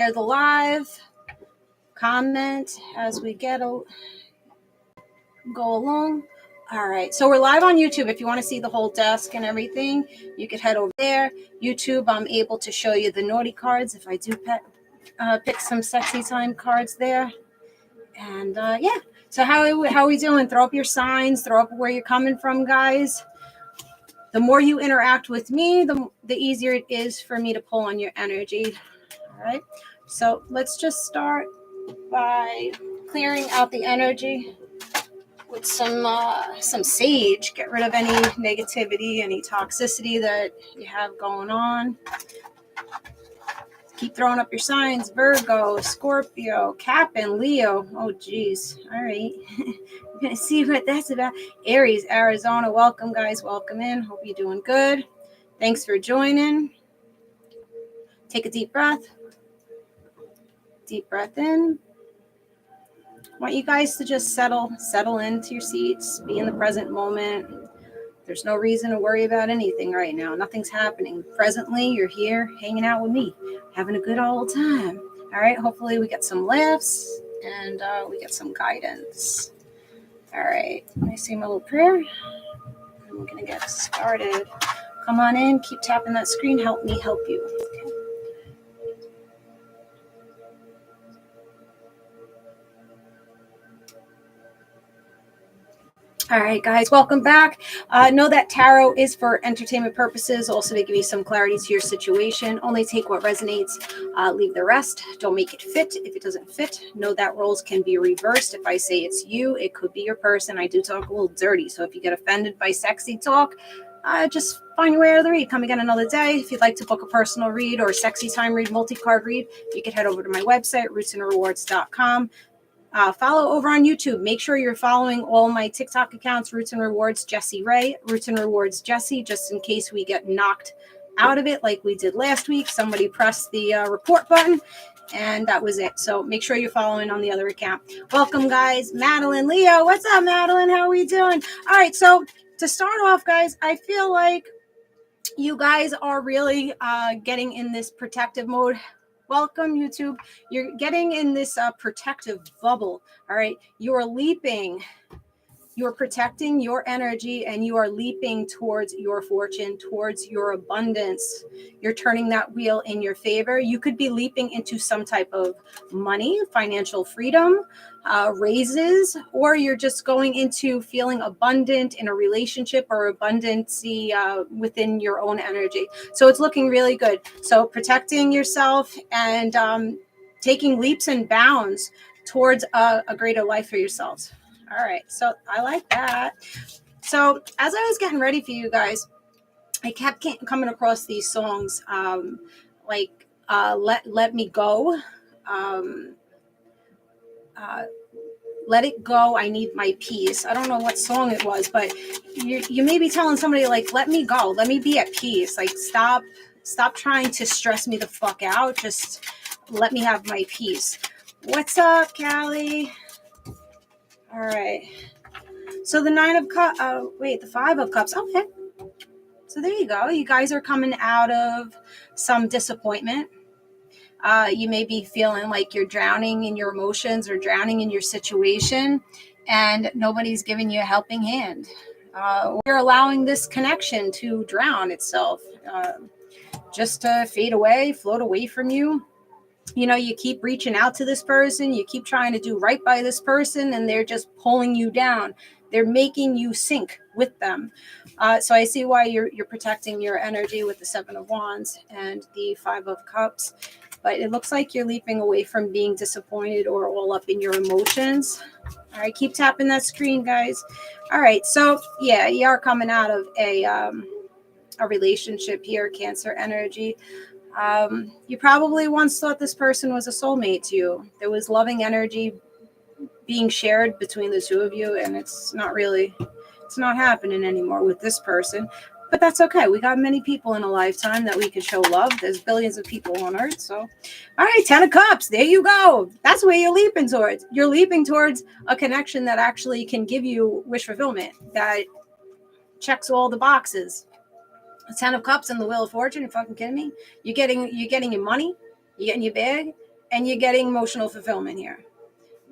Share the live, comment as we go along. All right, so we're live on YouTube. If you want to see the whole desk and everything, you could head over there. YouTube, I'm able to show you the naughty cards if I do pick some sexy time cards there. And yeah, so how are we doing? Throw up your signs, throw up where you're coming from, guys. The more you interact with me, the easier it is for me to pull on your energy. All right, so let's just start by clearing out the energy with some sage. Get rid of any negativity, any toxicity that you have going on. Keep throwing up your signs: Virgo, Scorpio, Cap, and Leo. Oh, geez. All right. We're going to see what that's about. Aries, Arizona. Welcome, guys. Welcome in. Hope you're doing good. Thanks for joining. Take a deep breath. Deep breath in. I want you guys to just settle into your seats. Be in the present moment. There's no reason to worry about anything right now. Nothing's happening. Presently, you're here hanging out with me, having a good old time. All right. Hopefully we get some laughs and we get some guidance. All right. Let me say my little prayer. And we're going to get started. Come on in. Keep tapping that screen. Help me help you. Okay. All right, guys, welcome back. Know that tarot is for entertainment purposes, also to give you some clarity to your situation. Only take what resonates, leave the rest. Don't make it fit. If it doesn't fit, know that roles can be reversed. If I say it's you, it could be your person. I do talk a little dirty, so if you get offended by sexy talk, just find your way out of the read. Come again another day. If you'd like to book a personal read or a sexy time read, multi-card read, you can head over to my website, rootsandrewards.com. Follow over on YouTube. Make sure you're following all my TikTok accounts, Roots and Rewards, Jessie Ray, Roots and Rewards, Jessie, just in case we get knocked out of it like we did last week. Somebody pressed the report button and that was it. So make sure you're following on the other account. Welcome, guys. Madeline, Leo. What's up, Madeline? How are we doing? All right. So to start off, guys, I feel like you guys are really getting in this protective mode. Welcome, YouTube. You're getting in this protective bubble. All right. You are leaping. You're protecting your energy and you are leaping towards your fortune, towards your abundance. You're turning that wheel in your favor. You could be leaping into some type of money, financial freedom, raises, or you're just going into feeling abundant in a relationship or abundancy within your own energy. So it's looking really good. So protecting yourself and taking leaps and bounds towards a greater life for yourselves. All right, so I like that. So as I was getting ready for you guys, I kept coming across these songs like Let Me Go, Let It Go, I Need My Peace. I don't know what song it was, but you may be telling somebody like, let me go, let me be at peace. Like stop trying to stress me the fuck out. Just let me have my peace. What's up, Callie? All right. So the the 5 of Cups. Okay. So there you go. You guys are coming out of some disappointment. You may be feeling like you're drowning in your emotions or drowning in your situation and nobody's giving you a helping hand. You're allowing this connection to drown itself, just to fade away, float away from you. You know, you keep reaching out to this person, you keep trying to do right by this person, and they're just pulling you down. They're making you sink with them. So I see why you're protecting your energy with the 7 of Wands and the 5 of Cups. But it looks like you're leaping away from being disappointed or all up in your emotions. All right, keep tapping that screen, guys. All right, so yeah, you are coming out of a relationship here, Cancer energy. You probably once thought this person was a soulmate to you. There was loving energy being shared between the two of you, and it's not happening anymore with this person. But that's okay. We got many people in a lifetime that we could show love. There's billions of people on earth. So, all right, 10 of Cups. There you go. That's where you're leaping towards. You're leaping towards a connection that actually can give you wish fulfillment, that checks all the boxes. 10 of Cups and the Wheel of Fortune. You're fucking kidding me? You're getting your money. You're getting your bag. and you're getting emotional fulfillment here.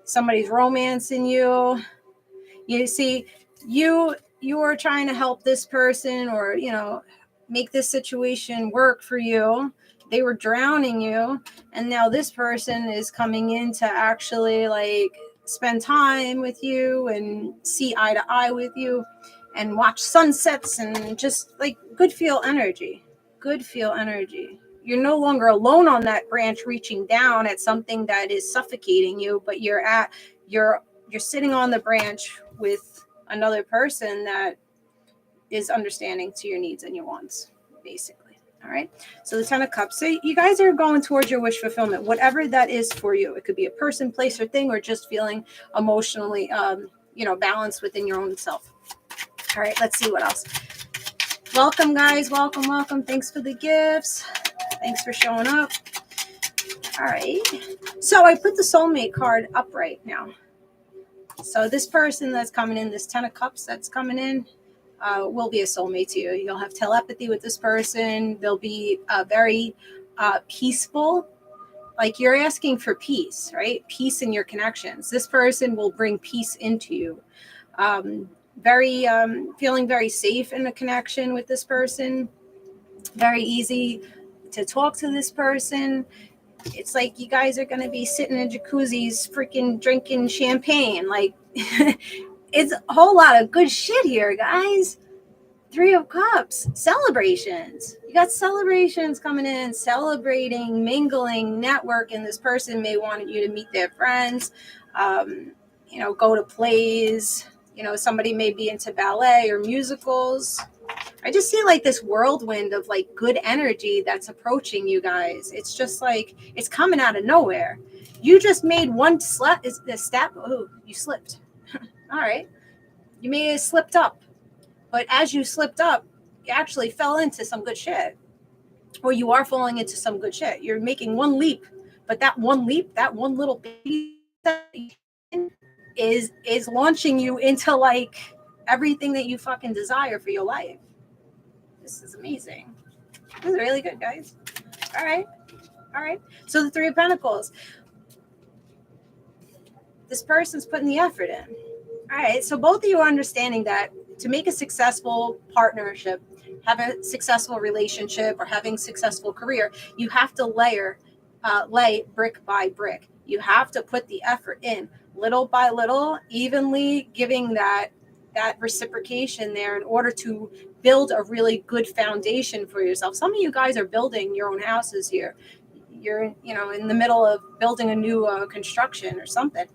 Somebody's romancing you. You see, you are trying to help this person, or make this situation work for you. They were drowning you, and now this person is coming in to actually like spend time with you and see eye to eye with you and watch sunsets and just like good feel energy. You're no longer alone on that branch reaching down at something that is suffocating you, but you're sitting on the branch with another person that is understanding to your needs and your wants, basically. All right. So the 10 of Cups. So you guys are going towards your wish fulfillment, whatever that is for you. It could be a person, place, or thing, or just feeling emotionally, balanced within your own self. All right. Let's see what else. Welcome, guys. Welcome. Thanks for the gifts. Thanks for showing up. All right. So I put the soulmate card up right now. So this person that's coming in, this 10 of Cups that's coming in, will be a soulmate to you. You'll have telepathy with this person. They'll be very peaceful. Like you're asking for peace, right? Peace in your connections. This person will bring peace into you. Feeling very safe in a connection with this person. Very easy to talk to this person. It's like you guys are going to be sitting in jacuzzis, freaking drinking champagne. Like, it's a whole lot of good shit here, guys. 3 of Cups, celebrations. You got celebrations coming in, celebrating, mingling, networking. This person may want you to meet their friends, go to plays. Somebody may be into ballet or musicals. I just see like this whirlwind of like good energy that's approaching you guys. It's just like it's coming out of nowhere. You just made one step. Oh, you slipped. All right. You may have slipped up, but as you slipped up, you actually fell into some good shit, or you are falling into some good shit. You're making one leap, but that one leap, that one little baby is launching you into like everything that you fucking desire for your life. This is amazing. This is really good, guys. All right. So the 3 of Pentacles. This person's putting the effort in. All right. So both of you are understanding that to make a successful partnership, have a successful relationship, or having a successful career, you have to lay brick by brick. You have to put the effort in little by little, evenly giving that reciprocation there in order to build a really good foundation for yourself. Some of you guys are building your own houses here. You're, in the middle of building a new construction or something.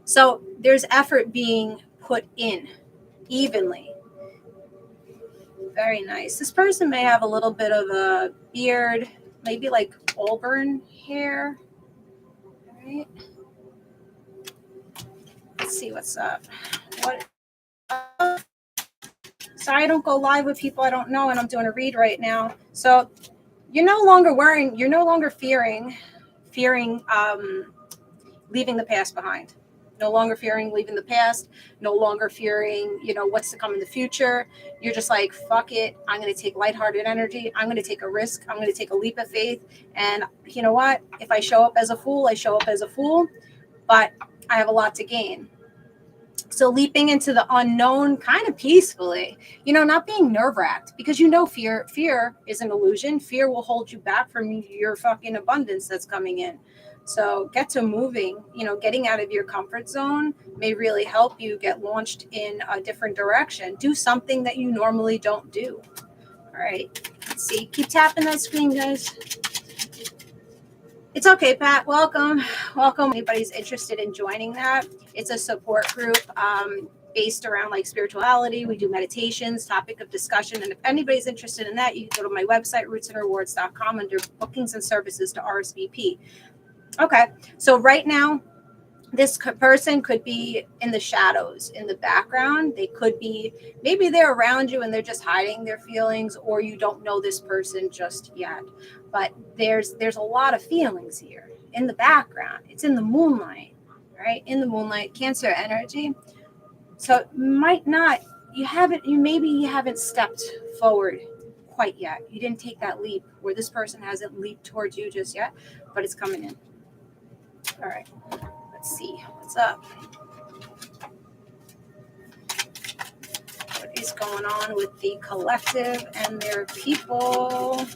So there's effort being put in evenly. Very nice. This person may have a little bit of a beard, maybe like auburn hair. All right. Let's see what's up. Sorry, I don't go live with people I don't know, and I'm doing a read right now. So you're no longer fearing leaving the past behind. No longer fearing leaving the past. No longer fearing, what's to come in the future. You're just like, fuck it. I'm going to take lighthearted energy. I'm going to take a risk. I'm going to take a leap of faith. And you know what? If I show up as a fool, I show up as a fool. But I have a lot to gain. So leaping into the unknown kind of peacefully, not being nerve-wracked, because fear is an illusion. Fear will hold you back from your fucking abundance that's coming in. So get to moving. Getting out of your comfort zone may really help you get launched in a different direction. Do something that you normally don't do. All right. Let's see. Keep tapping that screen, guys. It's okay, Pat. Welcome. Anybody's interested in joining that. It's a support group based around like spirituality. We do meditations, topic of discussion. And if anybody's interested in that, you can go to my website, rootsandrewards.com, under bookings and services to RSVP. Okay. So right now, this person could be in the shadows, in the background. They could be, maybe they're around you and they're just hiding their feelings, or you don't know this person just yet. But there's a lot of feelings here in the background. It's in the moonlight, right? In the moonlight, Cancer energy. So maybe you haven't stepped forward quite yet. You didn't take that leap, where this person hasn't leaped towards you just yet, but it's coming in. All right, let's see what's up. What is going on with the collective and their people?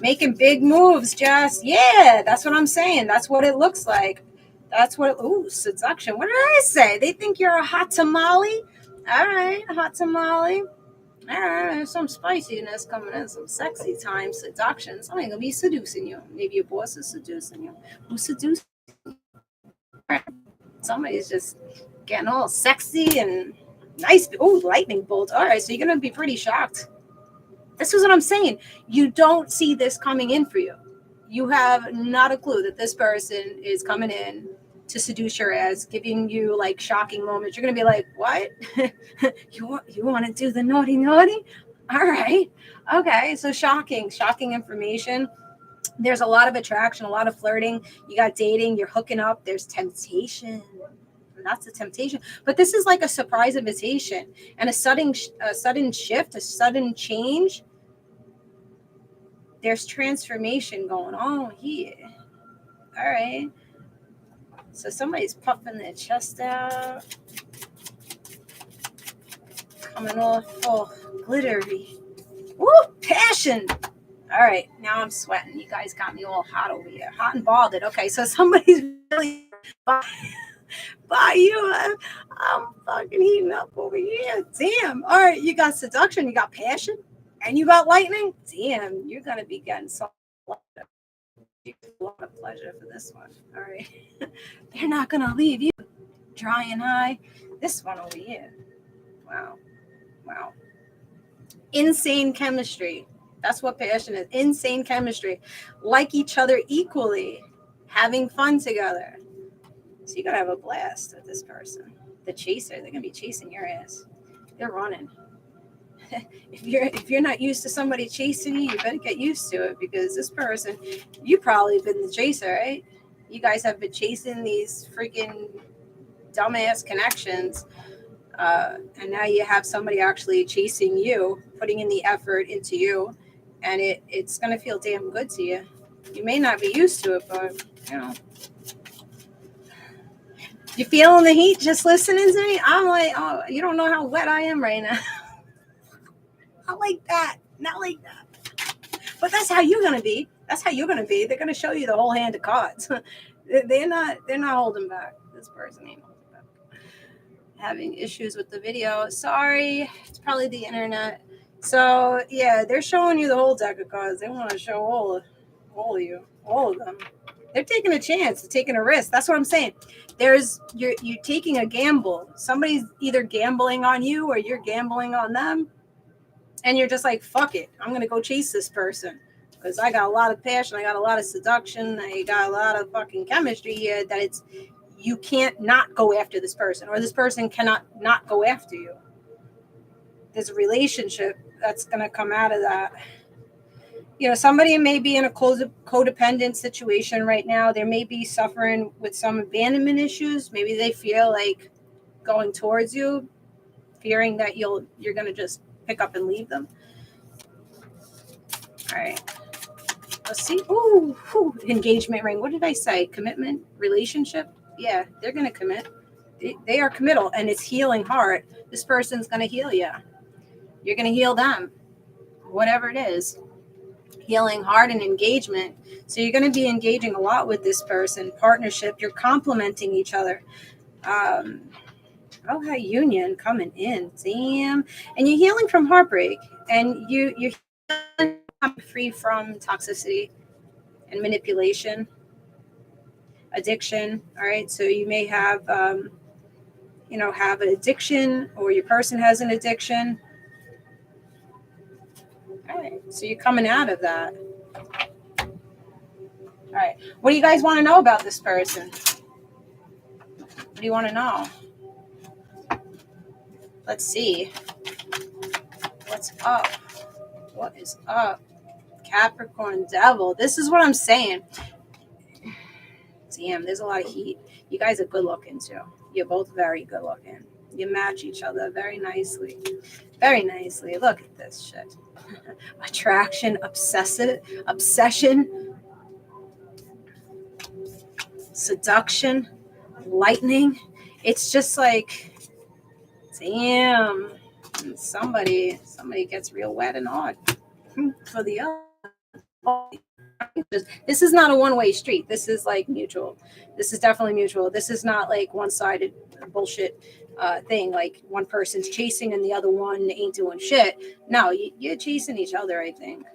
Making big moves, Jess. Yeah, that's what I'm saying. That's what it looks like. That's what, seduction. What did I say? They think you're a hot tamale? All right, hot tamale. All right, there's some spiciness coming in, some sexy time seduction. Somebody's going to be seducing you. Maybe your boss is seducing you. Who's seducing you? Somebody's just getting all sexy and nice. Oh, lightning bolt. All right, so you're going to be pretty shocked. This is what I'm saying. You don't see this coming in for you. You have not a clue that this person is coming in to seduce your ass, giving you like shocking moments. You're going to be like, what? you want to do the naughty? All right. Okay. So shocking information. There's a lot of attraction, a lot of flirting. You got dating, you're hooking up. There's temptation. That's a temptation. But this is like a surprise invitation and a sudden shift, a sudden change. There's transformation going on here. All right. So somebody's puffing their chest out. Coming off all glittery. Woo! Passion. All right. Now I'm sweating. You guys got me all hot over here. Hot and bothered. Okay. So somebody's really by you. I'm fucking heating up over here. Damn. All right. You got seduction. You got passion. And you got lightning? Damn, you're going to be getting so a lot of pleasure for this one. All right. They're not going to leave you dry and high. This one over here. Wow. Insane chemistry. That's what passion is. Insane chemistry. Like each other equally. Having fun together. So you're going to have a blast with this person. The chaser. They're going to be chasing your ass. They're running. If you're not used to somebody chasing you, you better get used to it, because this person, you've probably been the chaser, right? You guys have been chasing these freaking dumbass connections, and now you have somebody actually chasing you, putting in the effort into you, and it's going to feel damn good to you. You may not be used to it, but you feeling the heat just listening to me? I'm like, oh, you don't know how wet I am right now. Not like that. But that's how you're gonna be. They're gonna show you the whole hand of cards. They're not holding back. This person ain't holding back. Having issues with the video. Sorry, it's probably the internet. So yeah, they're showing you the whole deck of cards. They want to show all of them. They're taking a chance. They're taking a risk. That's what I'm saying. You're taking a gamble. Somebody's either gambling on you or you're gambling on them. And you're just like, fuck it. I'm going to go chase this person because I got a lot of passion. I got a lot of seduction. I got a lot of fucking chemistry here that you can't not go after this person, or this person cannot not go after you. There's a relationship that's going to come out of that. Somebody may be in a codependent situation right now. They may be suffering with some abandonment issues. Maybe they feel like going towards you, fearing that you're going to just pick up and leave them. All right. Let's see. Ooh, engagement ring. What did I say? Commitment, relationship. Yeah, they're going to commit. They are committal, and it's healing heart. This person's going to heal you. You're going to heal them. Whatever it is. Healing heart and engagement. So you're going to be engaging a lot with this person. Partnership. You're complementing each other. Okay, union coming in. Damn. And you're healing from heartbreak. And you're free from toxicity and manipulation, addiction. All right. So you may have, have an addiction, or your person has an addiction. All right. So you're coming out of that. All right. What do you guys want to know about this person? What do you want to know? Let's see. What's up? What is up? Capricorn devil. This is what I'm saying. Damn, there's a lot of heat. You guys are good looking too. You're both very good looking. You match each other very nicely. Very nicely. Look at this shit. Attraction, obsession, seduction, lightning. It's just like, damn. Somebody gets real wet and hard for the other. This is not a one-way street. This is like mutual. This is definitely mutual. This is not like one-sided bullshit thing. Like one person's chasing and the other one ain't doing shit. No, you're chasing each other. I think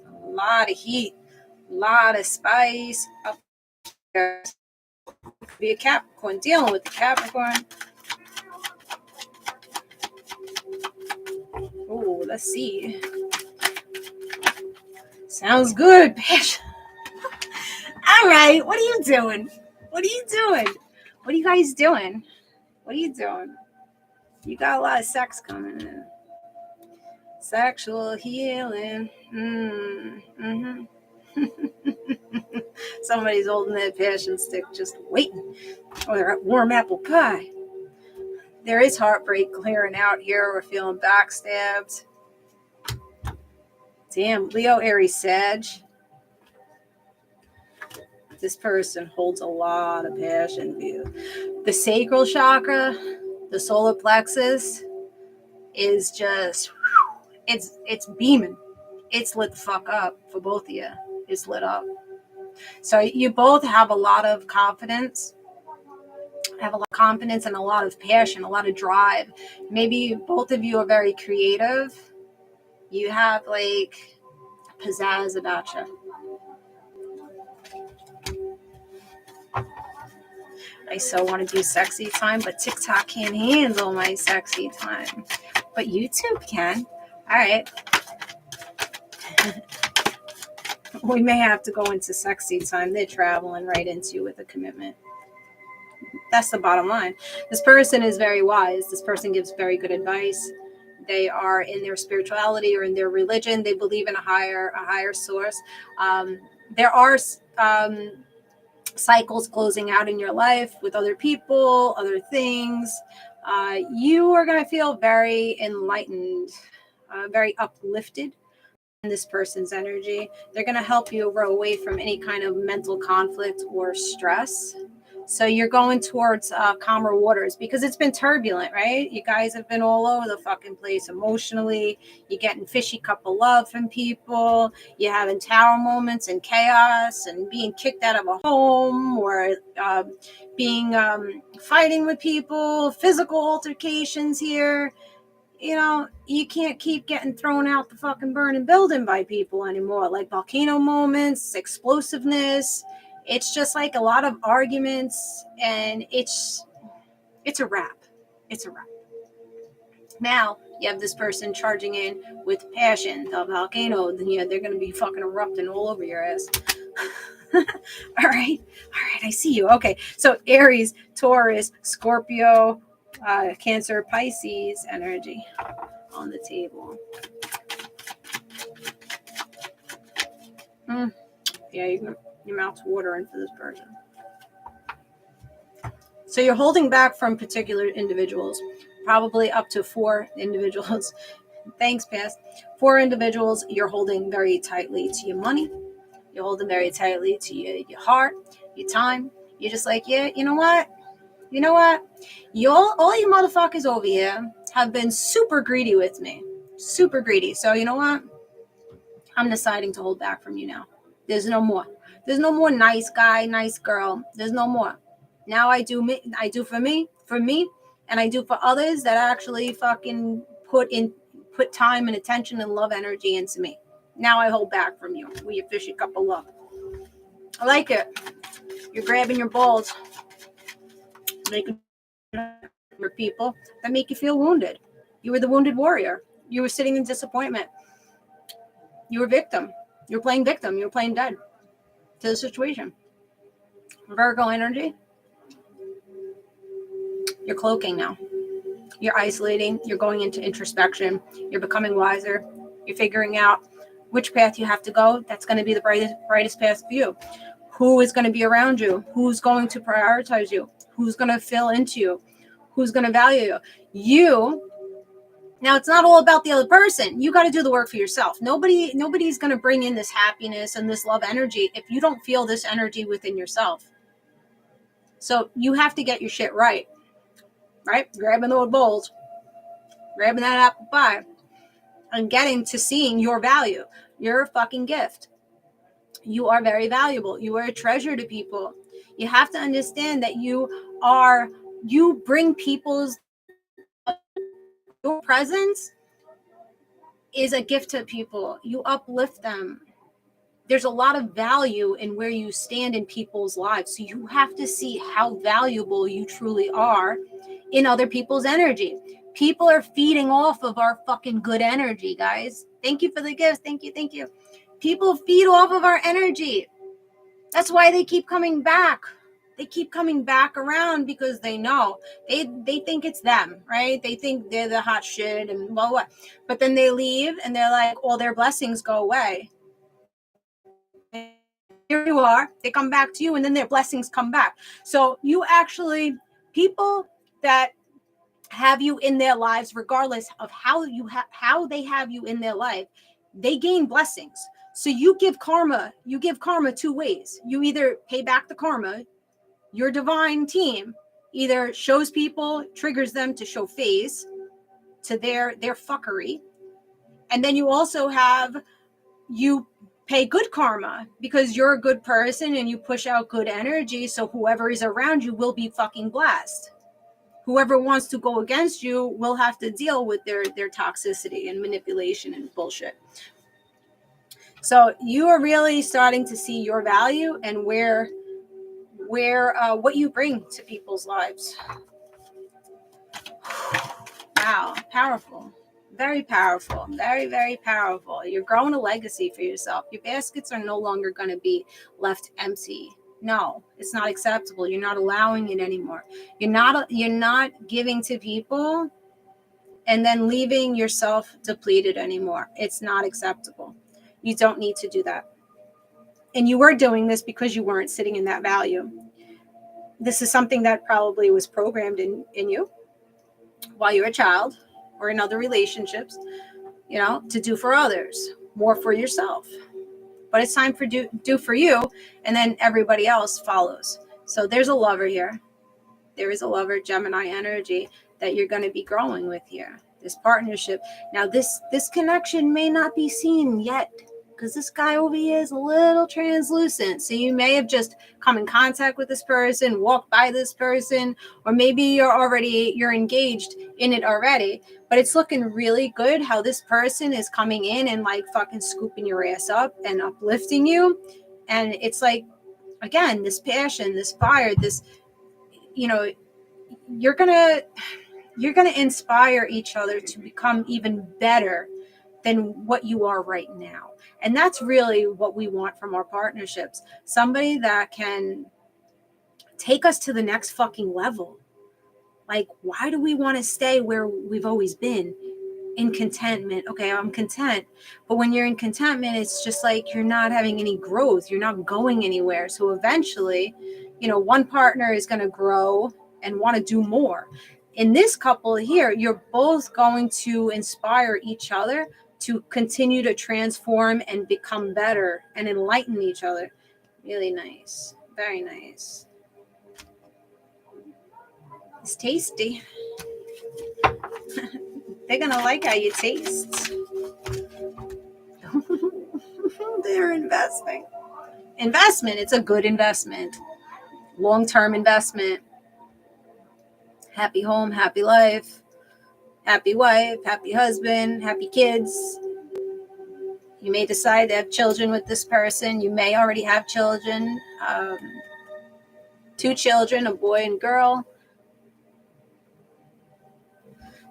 a lot of heat, a lot of spice up there. Could be a Capricorn dealing with the Capricorn. Oh, let's see. Sounds good, bitch. All right, what are you doing? What are you doing? What are you guys doing? What are you doing? You got a lot of sex coming in. Sexual healing. Mm-hmm. Somebody's holding that passion stick just waiting. Or they're at warm apple pie. There is heartbreak clearing out here. We're feeling backstabbed. Damn, Leo, Aries, Sag. This person holds a lot of passion for you. The sacral chakra, the solar plexus, is just, it's beaming. It's lit the fuck up for both of you. It's lit up. So you both have a lot of confidence. Have a lot of confidence and a lot of passion, a lot of drive. Maybe both of you are very creative. You have like pizzazz about you. I so want to do sexy time, but TikTok can't handle my sexy time. But YouTube can. All right. We may have to go into sexy time. They're traveling right into with a commitment. That's the bottom line. This person is very wise. This person gives very good advice. They are in their spirituality or in their religion. They believe in a higher source. There are cycles closing out in your life with other people, other things. You are going to feel very enlightened, very uplifted in this person's energy. They're going to help you grow away from any kind of mental conflict or stress. So you're going towards calmer waters because it's been turbulent, right? You guys have been all over the fucking place emotionally. You're getting fishy cup of love from people. You're having tower moments and chaos and being kicked out of a home or being fighting with people, physical altercations here. You know, you can't keep getting thrown out the fucking burning building by people anymore. Like volcano moments, explosiveness. It's just like a lot of arguments, and it's a wrap. It's a wrap. Now you have this person charging in with passion, the volcano. Then they're going to be fucking erupting all over your ass. All right, I see you. Okay, so Aries, Taurus, Scorpio, Cancer, Pisces energy on the table. Yeah, your mouth's watering for this person. So you're holding back from particular individuals, probably up to 4 individuals. Thanks, past. 4 individuals you're holding very tightly to your money. You're holding very tightly to your heart, your time. You're just like, yeah, you know what? All you motherfuckers over here have been super greedy with me. Super greedy. So you know what? I'm deciding to hold back from you now. There's no more. There's no more nice guy, nice girl. There's no more. Now I do for me, and I do for others that actually fucking put time and attention and love energy into me. Now I hold back from you with your fishy cup of love. I like it. You're grabbing your balls. Making for people that make you feel wounded. You were the wounded warrior. You were sitting in disappointment. You were victim. You were playing victim. You were playing dead to the situation. Virgo energy. You're cloaking now. You're isolating. You're going into introspection. You're becoming wiser. You're figuring out which path you have to go. That's going to be the brightest path for you. Who is going to be around you? Who's going to prioritize you? Who's going to fill into you? who's going to value you. Now, it's not all about the other person. You got to do the work for yourself. Nobody's going to bring in this happiness and this love energy if you don't feel this energy within yourself. So you have to get your shit right? Grabbing those bowls, grabbing that apple pie, and getting to seeing your value. You're a fucking gift. You are very valuable. You are a treasure to people. You have to understand that you bring people's, your presence is a gift to people. You uplift them. There's a lot of value in where you stand in people's lives. So you have to see how valuable you truly are in other people's energy. People are feeding off of our fucking good energy, guys. Thank you for the gifts. Thank you. People feed off of our energy. That's why they keep coming back. They keep coming back around because they know. They think it's them, right? They think they're the hot shit and blah, blah. But then they leave and they're like, all their blessings go away. Here you are. They come back to you and then their blessings come back. So you actually, people that have you in their lives, regardless of how they have you in their life, they gain blessings. So you give karma two ways. You either pay back the karma. Your divine team either shows people, triggers them to show face to their fuckery. And then you also you pay good karma because you're a good person and you push out good energy. So whoever is around you will be fucking blessed. Whoever wants to go against you will have to deal with their toxicity and manipulation and bullshit. So you are really starting to see your value and where what you bring to people's lives. Wow, powerful. Very powerful. Very, very powerful. You're growing a legacy for yourself. Your baskets are no longer going to be left empty. No, it's not acceptable. You're not allowing it anymore. You're not giving to people and then leaving yourself depleted anymore. It's not acceptable. You don't need to do that. And you were doing this because you weren't sitting in that value. This is something that probably was programmed in you while you were a child or in other relationships, to do for others, more for yourself. But it's time for do for you, and then everybody else follows. So there's a lover here. There is a lover, Gemini energy, that you're going to be growing with here. This partnership. Now, this connection may not be seen yet because this guy over here is a little translucent. So you may have just come in contact with this person, walked by this person, or maybe you're engaged in it already. But it's looking really good how this person is coming in and like fucking scooping your ass up and uplifting you. And it's like, again, this passion, this fire, this, you're gonna inspire each other to become even better than what you are right now. And that's really what we want from our partnerships. Somebody that can take us to the next fucking level. Like, why do we want to stay where we've always been? In contentment. Okay, I'm content. But when you're in contentment, it's just like you're not having any growth. You're not going anywhere. So eventually, one partner is going to grow and want to do more. In this couple here, you're both going to inspire each other to continue to transform and become better and enlighten each other. Really nice. Very nice. It's tasty. They're going to like how you taste. They're investing. Investment. It's a good investment. Long-term investment. Happy home, happy life. Happy wife, happy husband, happy kids. You may decide to have children with this person. You may already have children. 2 children, a boy and girl.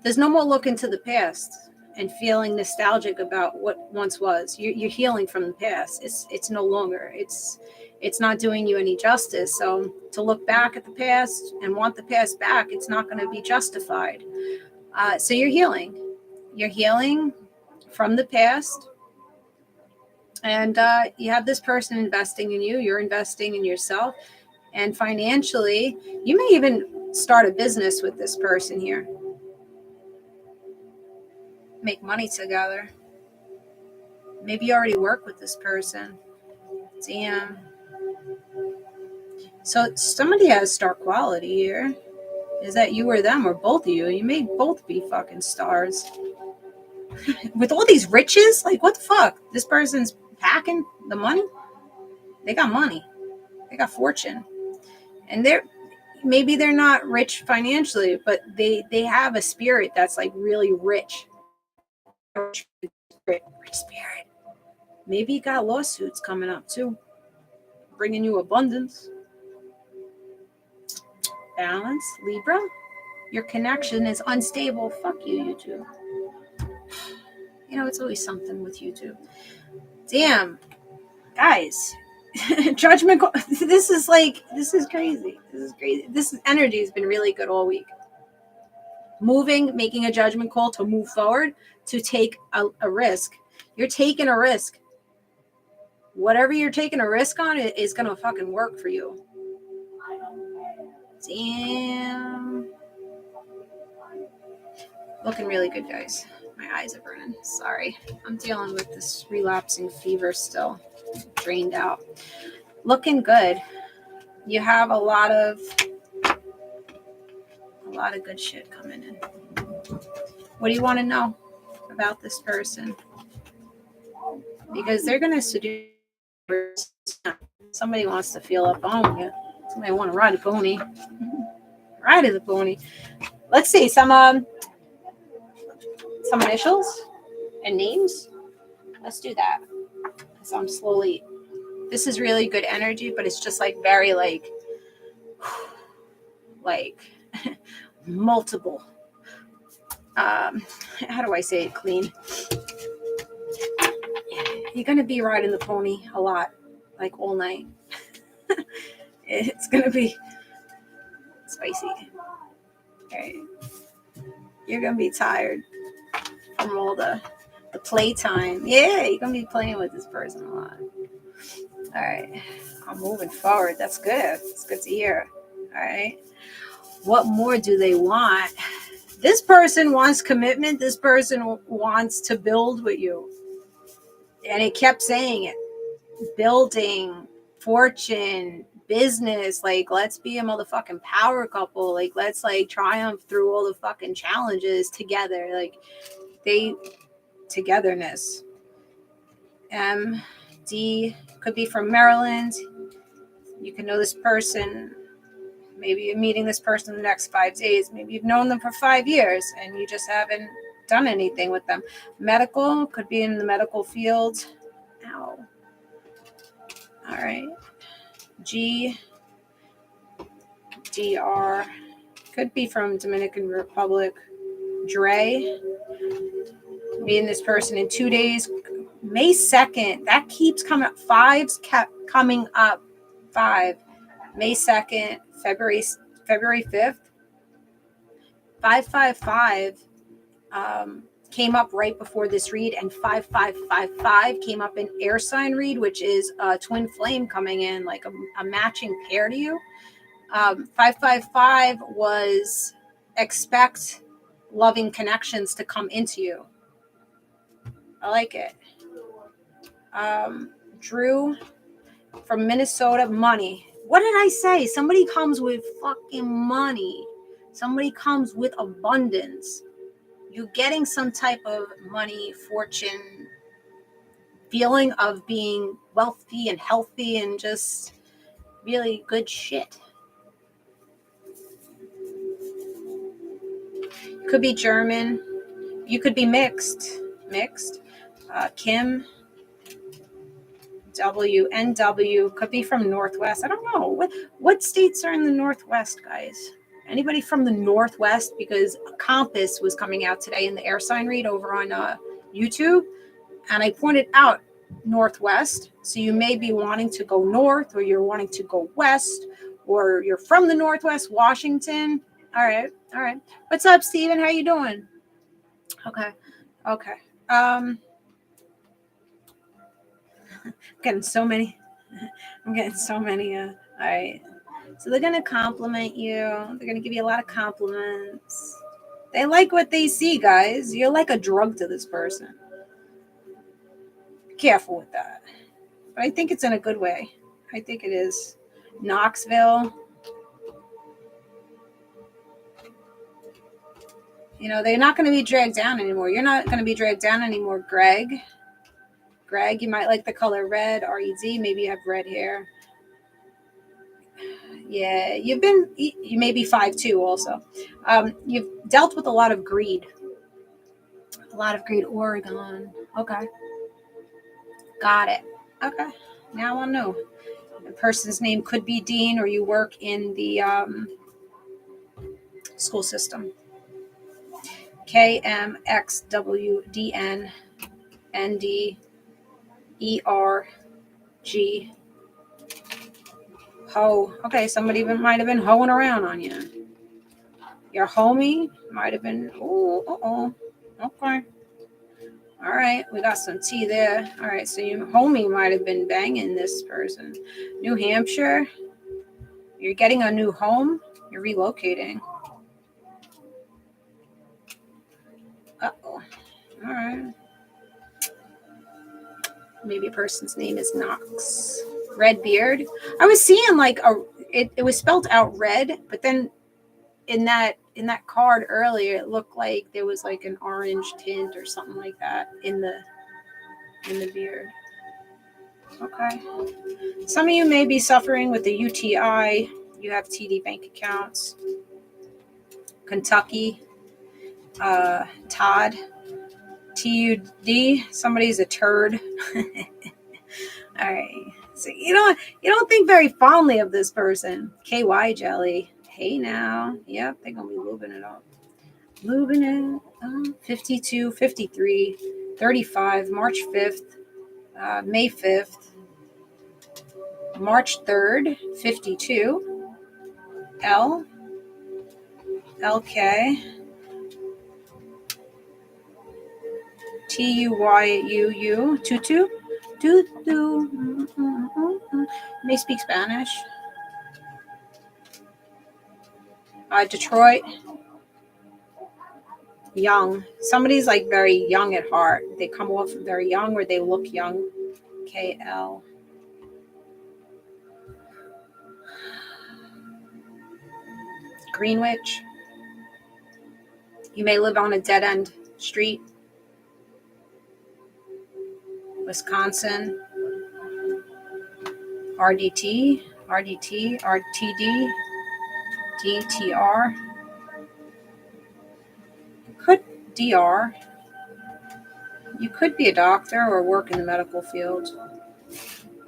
There's no more looking to the past and feeling nostalgic about what once was. You're healing from the past. It's no longer. It's not doing you any justice. So to look back at the past and want the past back, it's not going to be justified. So you're healing. You're healing from the past. And you have this person investing in you. You're investing in yourself. And financially, you may even start a business with this person here. Make money together. Maybe you already work with this person. Damn. So somebody has star quality here. Is that you or them or both of you? You may both be fucking stars. With all these riches, like what the fuck? This person's packing the money. They got money. They got fortune. And maybe they're not rich financially, but they have a spirit that's like really rich. Rich spirit. Maybe you got lawsuits coming up too, bringing you abundance. Balance, Libra. Your connection is unstable. Fuck you, YouTube. You know, it's always something with YouTube. Damn, guys. Judgment. This is crazy. This is crazy. This energy has been really good all week. Making a judgment call to move forward, to take a risk. You're taking a risk. Whatever you're taking a risk on, it is going to fucking work for you. Damn. Looking really good, guys. My eyes are burning. Sorry. I'm dealing with this relapsing fever still. Drained out. Looking good. You have a lot of good shit coming in. What do you want to know about this person? Because they're going to seduce. Somebody wants to feel up on you. Somebody want to ride a pony. Ride the pony. Let's see some initials and names. Let's do that. So I'm slowly. This is really good energy, but it's just like very like multiple. How do I say it clean? You're gonna be riding the pony a lot, like all night. It's gonna be spicy. Okay. You're gonna be tired from all the playtime. Yeah, you're gonna be playing with this person a lot. All right, I'm moving forward. That's good. It's good to hear. All right, what more do they want? This person wants commitment. This person wants to build with you, and it kept saying it. Building, fortune, business, like let's be a motherfucking power couple, like let's like triumph through all the fucking challenges together, like togetherness. D could be from Maryland. You can know this person, maybe you're meeting this person in the next 5 days, maybe you've known them for 5 years and you just haven't done anything with them. Medical could be in the medical field. Ow. All right. G, DR, could be from Dominican Republic. Dre, meeting this person in 2 days. May 2nd, that keeps coming up. Fives kept coming up. 5. May 2nd, February 5th. 555 came up right before this read, and 5555 came up in air sign read, which is a twin flame coming in, like a matching pair to you. 555 was expect loving connections to come into you. I like it. Drew from Minnesota, money. What did I say? Somebody comes with fucking money. Somebody comes with abundance. You're getting some type of money, fortune, feeling of being wealthy and healthy and just really good shit. Could be German. You could be mixed. Kim, WNW, could be from Northwest. I don't know. What states are in the Northwest, guys? Anybody from the Northwest? Because Compass was coming out today in the air sign read over on YouTube. And I pointed out Northwest. So you may be wanting to go north, or you're wanting to go west, or you're from the Northwest, Washington. All right. What's up, Steven? How you doing? Okay. I'm getting so many. All right. So they're going to compliment you. They're going to give you a lot of compliments. They like what they see, guys. You're like a drug to this person. Be careful with that. But I think it's in a good way. I think it is. Knoxville. You know, they're not going to be dragged down anymore. You're not going to be dragged down anymore, Greg. Greg, you might like the color red, R-E-D. Maybe you have red hair. Yeah, you may be 5'2" also. You've dealt with a lot of greed. A lot of greed. Oregon. Okay. Got it. Okay. Now I know. The person's name could be Dean, or you work in the school system. KMXWDNNDERG. Ho. Okay, somebody might have been hoeing around on you. Your homie might have been. Oh. Okay. All right, we got some tea there. All right, so your homie might have been banging this person. New Hampshire. You're getting a new home. You're relocating. Uh-oh. All right. Maybe a person's name is Knox. Red beard. I was seeing like it was spelled out red, but then in that card earlier, it looked like there was like an orange tint or something like that in the beard. Okay. Some of you may be suffering with the UTI. You have TD bank accounts. Kentucky. Todd. TUD. Somebody's a turd. All right. So you don't think very fondly of this person. KY jelly. Hey now. Yep, they're gonna be lubing it up. Lubing it up. 52, 53, 35, March 5th, May 5th, March 3rd, 52, L, LK, TUYUU, Tutu, Tutu, may speak Spanish. Detroit, young. Somebody's like very young at heart. They come off very young, or they look young. KL. Greenwich. You may live on a dead-end street. Wisconsin. RDT, RTD, DTR. Could DR. You could be a doctor or work in the medical field.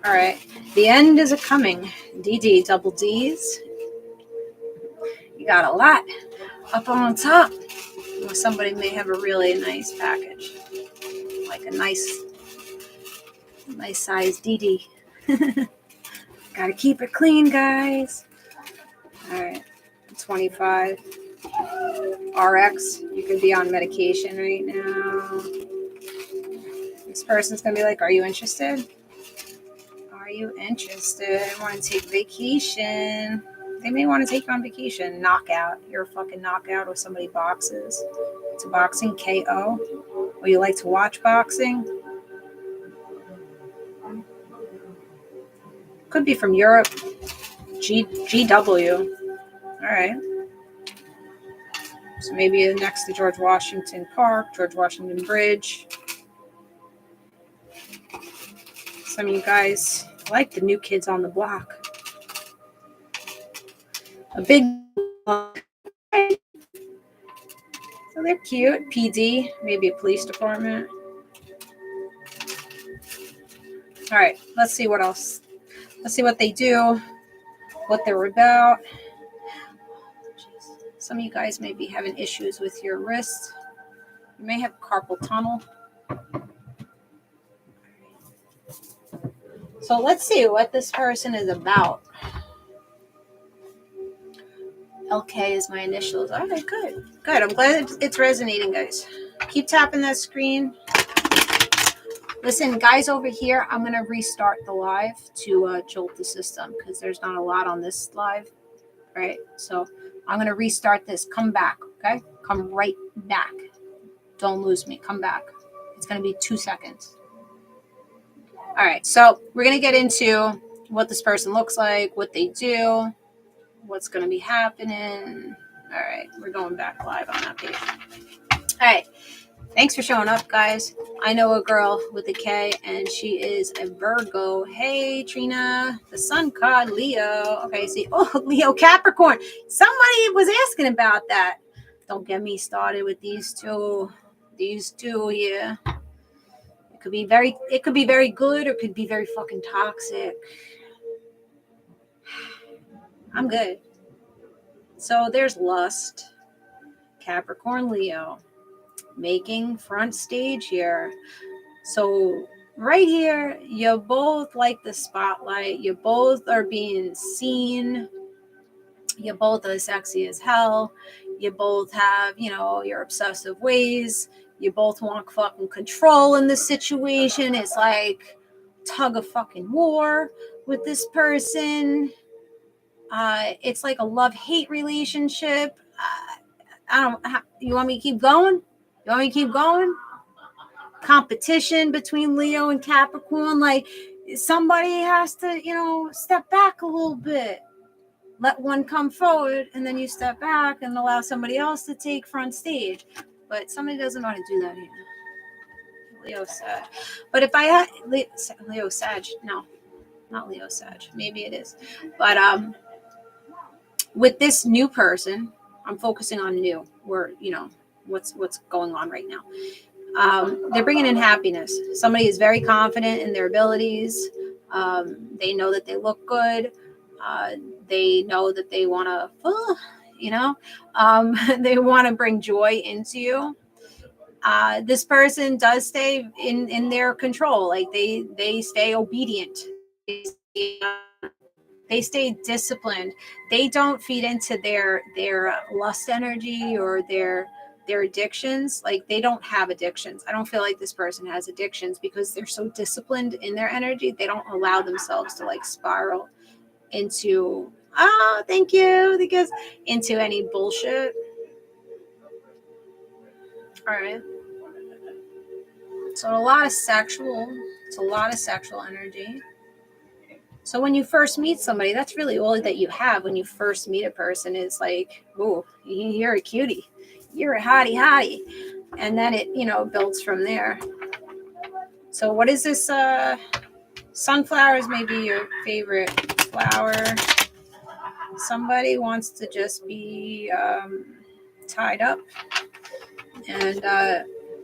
All right. The end is a coming. DD, double D's. You got a lot up on top. Or somebody may have a really nice package. Like a nice size DD. Gotta keep it clean, guys. All right. 25. RX. You could be on medication right now. This person's going to be like, are you interested? Are you interested? I want to take vacation. They may want to take you on vacation. Knockout. You're a fucking knockout, or somebody boxes. It's a boxing KO. Or you like to watch boxing. Could be from Europe. GW. All right. So maybe next to George Washington Park, George Washington Bridge. Some of you guys like the new kids on the block. A big block. So they're cute. PD, maybe a police department. All right, let's see what else. Let's see what they do, what they're about. Some of you guys may be having issues with your wrist. You may have carpal tunnel. So let's see what this person is about. LK is my initials. All right, good. Good. I'm glad it's resonating, guys. Keep tapping that screen. Listen, guys over here, I'm going to restart the live to jolt the system because there's not a lot on this live, right? So I'm going to restart this. Come back, okay? Come right back. Don't lose me. Come back. It's going to be 2 seconds. All right, so we're going to get into what this person looks like, what they do, what's going to be happening. All right, we're going back live on that page. All right. Thanks for showing up, guys. I know a girl with a K, and she is a Virgo. Hey, Trina, the sun card, Leo. Okay, see, Leo Capricorn. Somebody was asking about that. Don't get me started with these two. These two here. It could be very good, or it could be very fucking toxic. I'm good. So there's lust, Capricorn, Leo. Making front stage here. So right here, you both like the spotlight. You both are being seen. You both are sexy as hell. You both have, your obsessive ways. You both want fucking control in the situation. It's like tug of fucking war with this person. It's like a love-hate relationship. You want me to keep going? You want me to keep going? Competition between Leo and Capricorn. Like, somebody has to, step back a little bit. Let one come forward, and then you step back and allow somebody else to take front stage. But somebody doesn't want to do that here. Leo Sag. But if I had Leo Sag, no, not Leo Sag. Maybe it is. But with this new person, I'm focusing on new. Where what's going on right now. They're bringing in happiness. Somebody is very confident in their abilities. They know that they look good. They know that they want to, they want to bring joy into you. This person does stay in their control. Like they stay obedient. They stay disciplined. They don't feed into their lust energy or their addictions. Like, they don't have addictions. I don't feel like this person has addictions because they're so disciplined in their energy. They don't allow themselves to like spiral into thank you, because into any bullshit. All right. So it's a lot of sexual energy. So when you first meet somebody, that's really all that you have when you first meet a person is like, oh, you're a cutie. You're a hottie. And then it, builds from there. So what is this? Sunflowers may be your favorite flower. Somebody wants to just be tied up and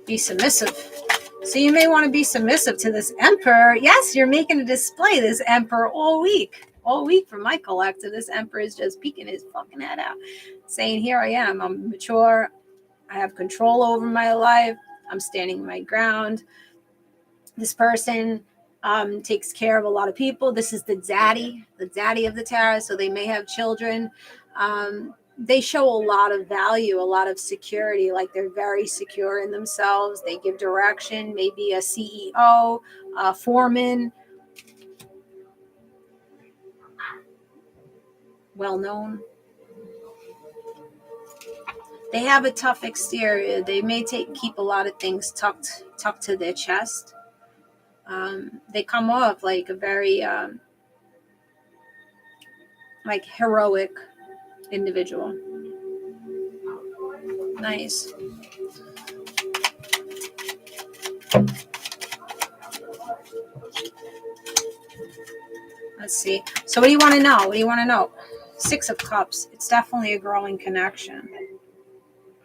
be submissive. So you may want to be submissive to this emperor. Yes, you're making a display, this emperor, all week. All week from my collective, this emperor is just peeking his fucking head out, saying, here I am. I'm mature. I have control over my life. I'm standing my ground. This person takes care of a lot of people. This is the daddy of the tarot. So they may have children. They show a lot of value, a lot of security. Like, they're very secure in themselves. They give direction, maybe a CEO, a foreman, well known. They have a tough exterior. They may keep a lot of things tucked to their chest. They come off like a very like heroic individual. Nice. Let's see. So what do you want to know? 6 of Cups. It's definitely a growing connection.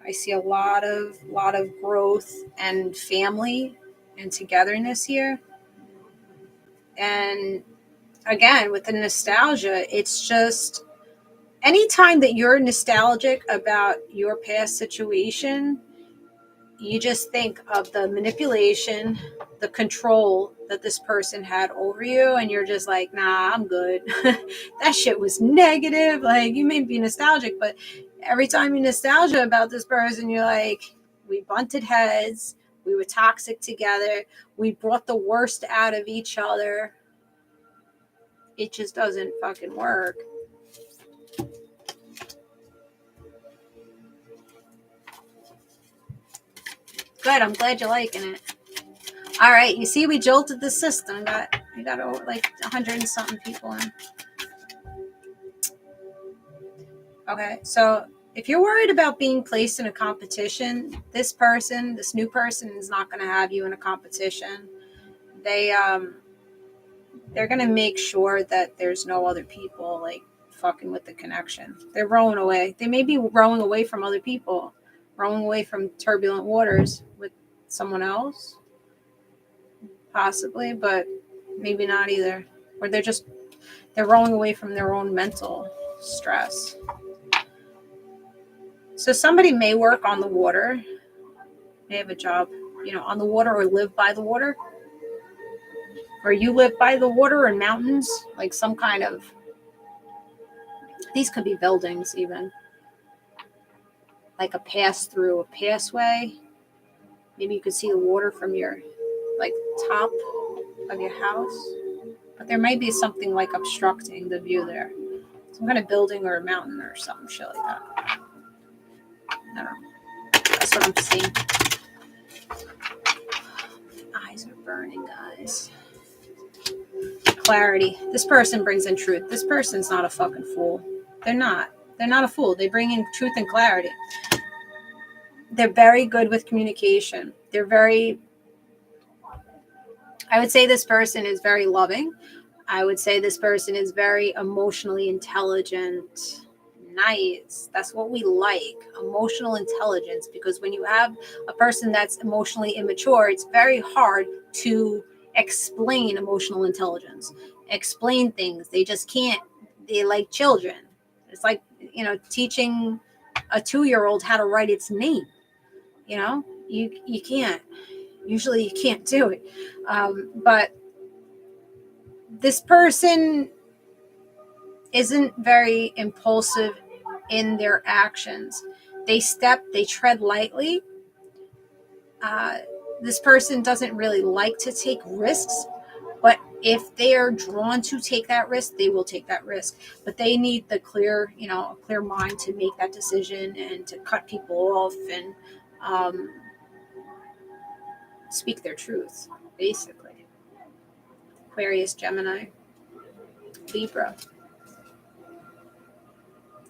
I see a lot of growth and family and togetherness here. And again, with the nostalgia, it's just anytime that you're nostalgic about your past situation, you just think of the manipulation, the control that this person had over you, and you're just like, nah, I'm good. That shit was negative. Like, you may be nostalgic, but every time you're nostalgia about this person, you're like, we bunted heads, We were toxic together. We brought the worst out of each other. It just doesn't fucking work. Good. I'm glad you're liking it. All right. You see, we jolted the system. We got over like 100 and something people in. Okay. So if you're worried about being placed in a competition, this new person is not going to have you in a competition. They're going to make sure that there's no other people like fucking with the connection. They're rowing away. They may be rowing away from other people, rowing away from turbulent waters with someone else, possibly, but maybe not either. Or they're rowing away from their own mental stress. So somebody may work on the water, may have a job, on the water, or live by the water, or you live by the water and mountains, like some kind of, these could be buildings even, like a pass-through, a passway. Maybe you could see the water from your, like, top of your house, but there might be something like obstructing the view there. Some kind of building or a mountain or something shit like that. I don't know. That's what I'm seeing. My eyes are burning, guys. Clarity. This person brings in truth. This person's not a fucking fool. They're not. They're not a fool. They bring in truth and clarity. They're very good with communication. I would say this person is very loving. I would say this person is very emotionally intelligent. Nice. That's what we like. Emotional intelligence. Because when you have a person that's emotionally immature, it's very hard to explain emotional intelligence. Explain things. They just can't. They're like children. It's like, teaching a 2-year-old how to write its name. You can't. Usually you can't do it. But this person isn't very impulsive in their actions. They tread lightly. This person doesn't really like to take risks, but if they are drawn to take that risk, they will take that risk. But they need the clear mind to make that decision and to cut people off and speak their truth, basically. Aquarius, Gemini, Libra.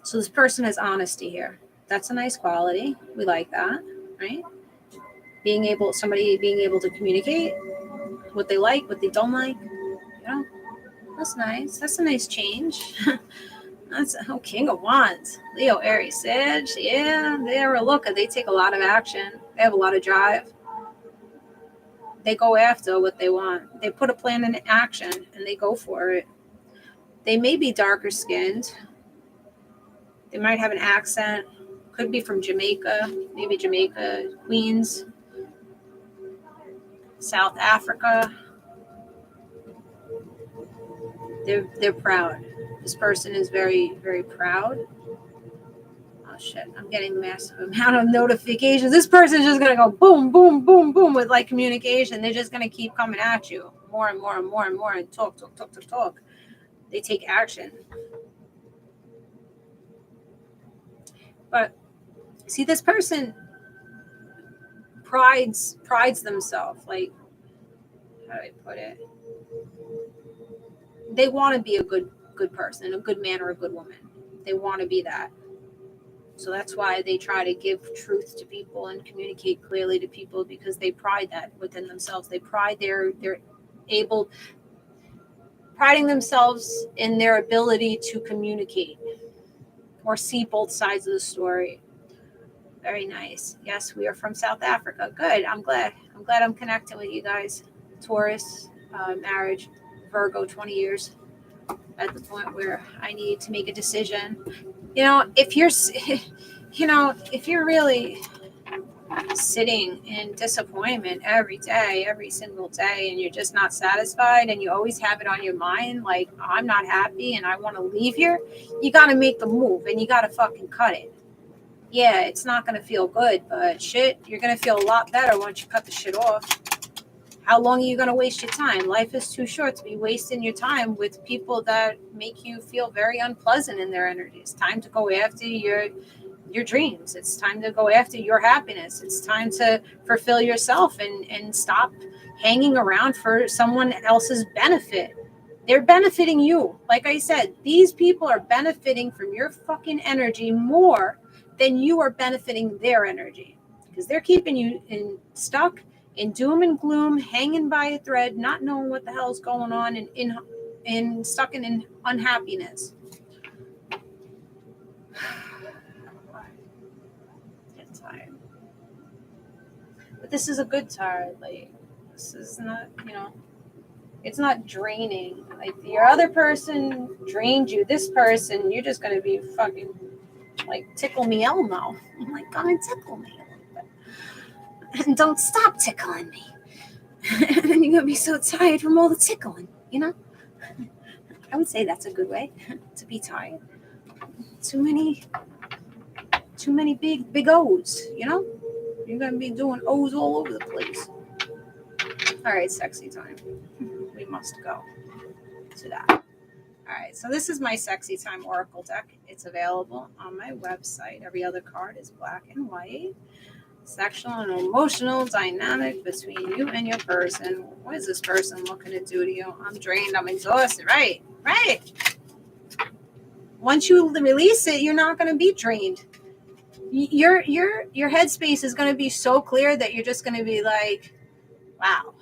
So this person has honesty here. That's a nice quality. We like that, right? Somebody being able to communicate what they like, what they don't like. That's nice. That's a nice change. That's King of Wands. Leo, Aries, Sag. Yeah, they're a looker. They take a lot of action. They have a lot of drive. They go after what they want. They put a plan in action and they go for it. They may be darker skinned. They might have an accent. Could be from Jamaica. Maybe Jamaica, Queens, South Africa. They're proud. This person is very, very proud. Oh shit, I'm getting a massive amount of notifications. This person's just gonna go boom, boom, boom, boom with like communication. They're just gonna keep coming at you more and more and more and more and talk. They take action. But see, this person prides themselves. Like, how do I put it? They want to be a good person, a good man or a good woman. They want to be that. So that's why they try to give truth to people and communicate clearly to people, because they pride that within themselves. They priding themselves in their ability to communicate or see both sides of the story. Very nice. Yes, we are from South Africa. Good. I'm glad I'm connecting with you guys. Taurus, marriage, Virgo, 20 years. At the point where I need to make a decision. If you're really sitting in disappointment every day, every single day, and you're just not satisfied, and you always have it on your mind, like, I'm not happy and I want to leave here, you got to make the move and you got to fucking cut it. Yeah, it's not going to feel good, but shit, you're going to feel a lot better once you cut the shit off. How long are you going to waste your time? Life is too short to be wasting your time with people that make you feel very unpleasant in their energy. It's time to go after your dreams. It's time to go after your happiness. It's time to fulfill yourself and stop hanging around for someone else's benefit. They're benefiting you. Like I said, these people are benefiting from your fucking energy more than you are benefiting their energy, because they're keeping you stuck in doom and gloom, hanging by a thread, not knowing what the hell's going on, and in stuck in unhappiness. Get tired. But this is a good tired. Like, this is not, it's not draining. Like, your other person drained you. This person, you're just going to be fucking, like, tickle me Elmo. I'm like, come and tickle me a little bit. And don't stop tickling me. And then you're going to be so tired from all the tickling, I would say that's a good way to be tired. Too many big O's, You're going to be doing O's all over the place. All right, sexy time. We must go to that. All right, so this is my sexy time oracle deck. It's available on my website. Every other card is black and white. Sexual and emotional dynamic between you and your person. What is this person looking to do to you? I'm drained. I'm exhausted. Right. Once you release it, you're not going to be drained. Your headspace is going to be so clear that you're just going to be like, wow,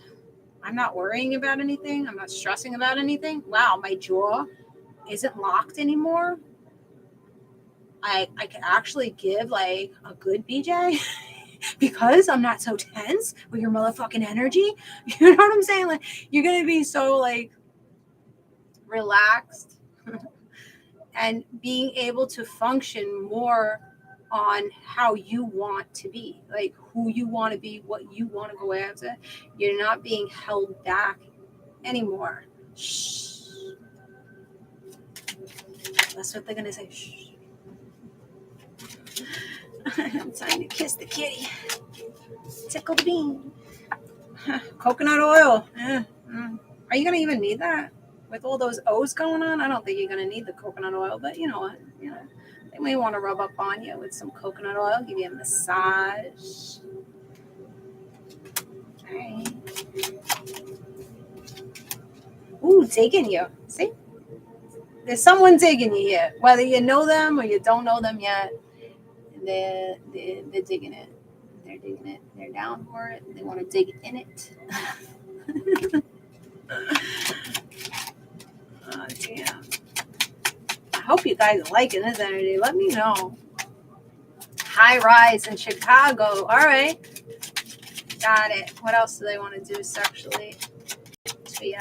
I'm not worrying about anything. I'm not stressing about anything. Wow, my jaw isn't locked anymore. I can actually give like a good BJ because I'm not so tense with your motherfucking energy. You know what I'm saying? Like, you're going to be so like relaxed and being able to function more on how you want to be, like who you want to be, what you want to go after. You're not being held back anymore. Shh. That's what they're going to say. Shh. Time to kiss the kitty. Tickle the bean. Coconut oil. Are you going to even need that? With all those O's going on, I don't think you're going to need the coconut oil, but you know what? They may want to rub up on you with some coconut oil, give you a massage. All right. Ooh, digging you. See? There's someone digging you here. Whether you know them or you don't know them yet, they're digging it. They're digging it. They're down for it. They want to dig in it. Oh, damn. I hope you guys are liking this energy. Let me know. High rise in Chicago. All right. Got it. What else do they want to do sexually? So, yeah.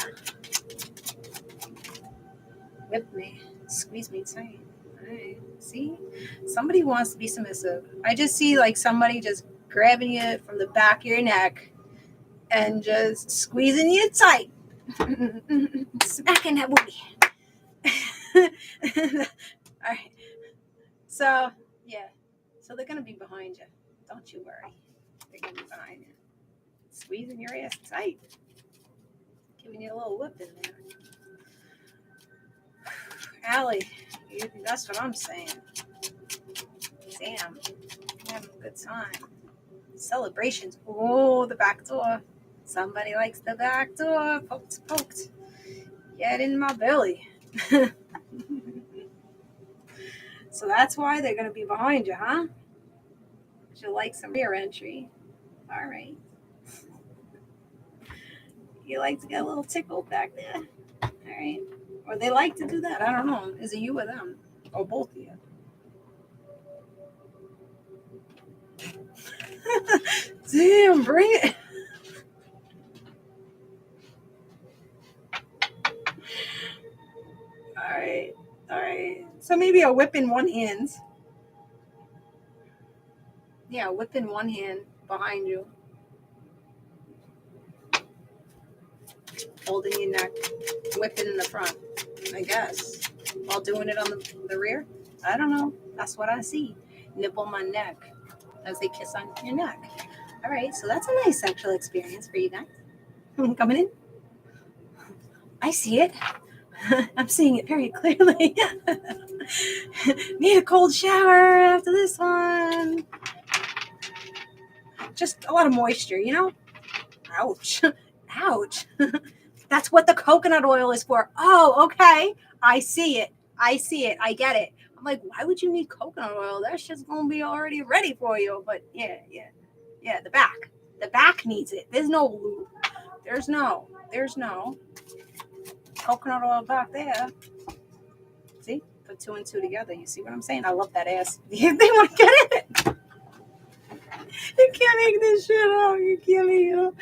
Whip me. Squeeze me tight. All right. See? Somebody wants to be submissive. I just see like somebody just grabbing you from the back of your neck and just squeezing you tight. Smacking that booty. All right. So, yeah. So they're going to be behind you. Don't you worry. They're going to be behind you. Squeezing your ass tight. Giving you a little whip in there. Allie, that's what I'm saying. Damn. You're having a good time. Celebrations. Oh, the back door. Somebody likes the back door. Poked. Get in my belly. So that's why they're going to be behind you, huh? Because you like some rear entry. All right. You like to get a little tickled back there. All right. Or they like to do that. I don't know. Is it you or them? Or both of you? Damn, bring it. All right. So maybe a whip in one hand. Yeah, whip in one hand behind you. Holding your neck. Whipping in the front, I guess. While doing it on the rear. I don't know. That's what I see. nibble my neck as they kiss on your neck. All right, so that's a nice sexual experience for you guys. Coming in. I see it. I'm seeing it very clearly. Need a cold shower after this one. Just a lot of moisture, you know? Ouch. Ouch. That's what the coconut oil is for. Oh, okay. I see it. I get it. I'm like, why would you need coconut oil? That shit's going to be already ready for you. But yeah, the back. The back needs it. There's no lube. There's no coconut oil back there. See? Put 2 and 2 together. You see what I'm saying? I love that ass. They want to get it. You can't make this shit up. You can't make it up.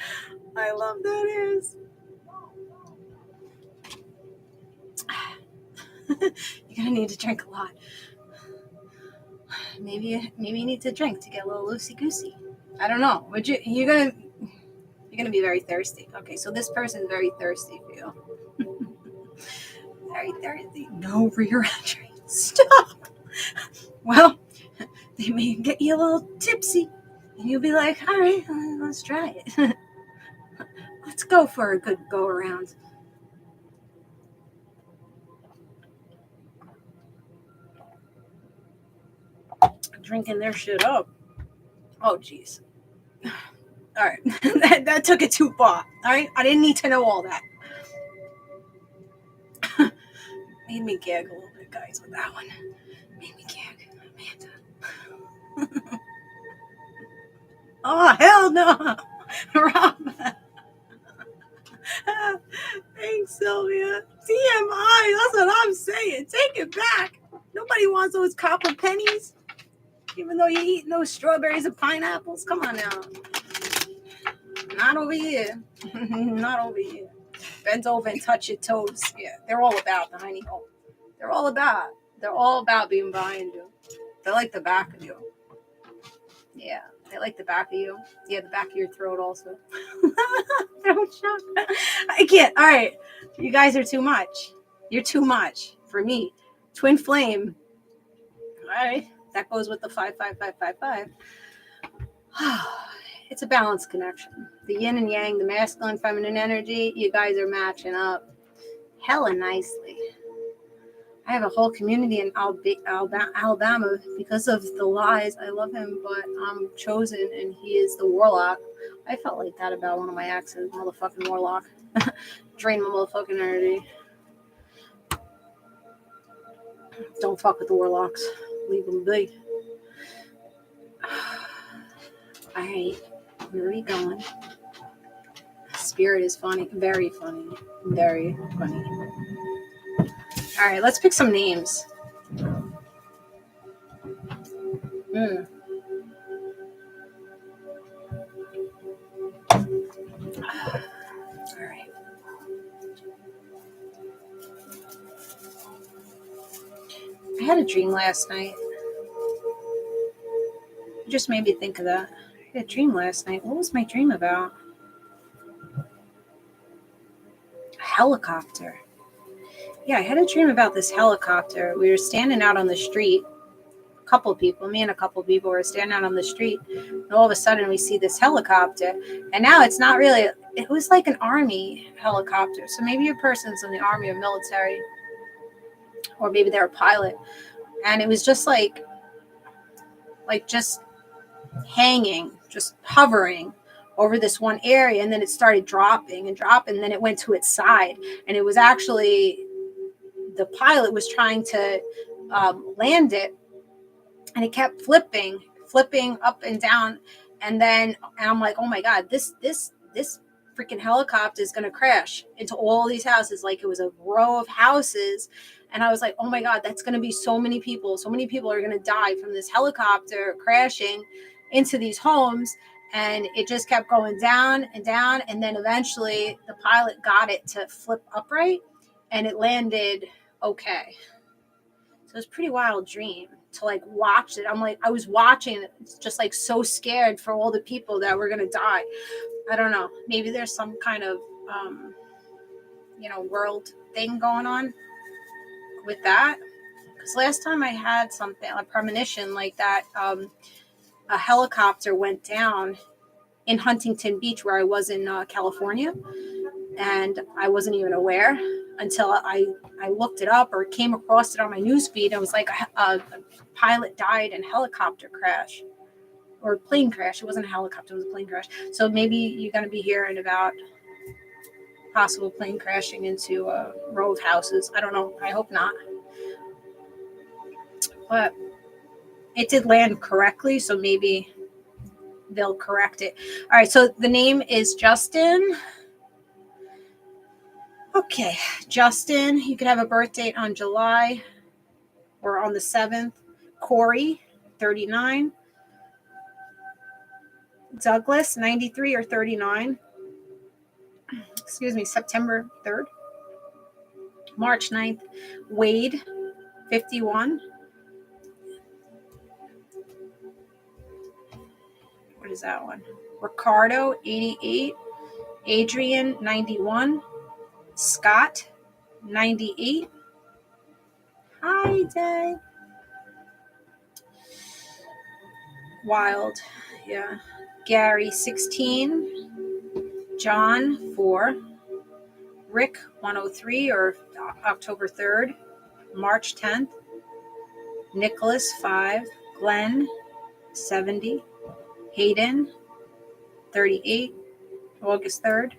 I love that ass. You're going to need to drink a lot. Maybe you need to drink to get a little loosey-goosey. I don't know. You're gonna be very thirsty. Okay, so this person's very thirsty for you. Very thirsty. No rear entry. Stop. Well, they may get you a little tipsy, and you'll be like, all right, let's try it. Let's go for a good go around. Drinking their shit up. Oh, jeez. All right. that took it too far. All right. I didn't need to know all that. Made me gag a little bit, guys, with that one. Made me gag. Amanda. Oh, hell no. Rob. Thanks, Sylvia. TMI. That's what I'm saying. Take it back. Nobody wants those copper pennies. Even though you're eating those strawberries and pineapples. Come on now. Not over here. Not over here. Bend over and touch your toes. Yeah, they're all about the honey hole. They're all about being behind you. They like the back of you. Yeah, they like the back of you. Yeah, the back of your throat also. Throat shock. I can't. All right. You guys are too much. You're too much for me. Twin flame. All right. That goes with the 55555. It's a balanced connection. The yin and yang, the masculine, feminine energy, you guys are matching up hella nicely. I have a whole community in Alabama because of the lies. I love him, but I'm chosen and he is the warlock. I felt like that about one of my exes, motherfucking warlock. Drain my motherfucking energy. Don't fuck with the warlocks. Leave them be. All right. Where are we going? Spirit is funny. Very funny. Very funny. All right, let's pick some names. All right. I had a dream last night. It just made me think of that. I had a dream last night. What was my dream about? A helicopter. Yeah, I had a dream about this helicopter. We were standing out on the street. Me and a couple people were standing out on the street. And all of a sudden we see this helicopter. And now it's not really, it was like an army helicopter. So maybe a person's in the army or military. Or maybe they're a pilot. And it was just like just hanging, just hovering over this one area. And then it started dropping. And then it went to its side. And it was actually, the pilot was trying to land it. And it kept flipping up and down. And I'm like, oh my God, this freaking helicopter is going to crash into all these houses. Like it was a row of houses. And I was like, oh my God, that's going to be so many people. So many people are going to die from this helicopter crashing into these homes. And it just kept going down and down. And then eventually the pilot got it to flip upright and it landed okay. So it was a pretty wild dream to like watch it. I was watching it, just like so scared for all the people that were going to die. I don't know. Maybe there's some kind of, world thing going on with that. Because last time I had something, a premonition like that, a helicopter went down in Huntington Beach, where I was in California, and I wasn't even aware until I looked it up or came across it on my newsfeed. It was like a pilot died in helicopter crash or plane crash. It wasn't a helicopter, it was a plane crash. So maybe you're going to be hearing about possible plane crashing into a row of houses. I don't know. I hope not. But it did land correctly, so maybe they'll correct it. All right, so the name is Justin. Okay, Justin, you could have a birth date on July or on the 7th. Corey, 39. Douglas, 93 or 39. Excuse me, September 3rd. March 9th. Wade, 51. What is that one? Ricardo, 88. Adrian, 91. Scott, 98. Hi, Day. Wild, yeah. Gary, 16. John, 4. Rick, 103 or October 3rd. March 10th. Nicholas, 5. Glenn, 70. Hayden, 38. August 3rd.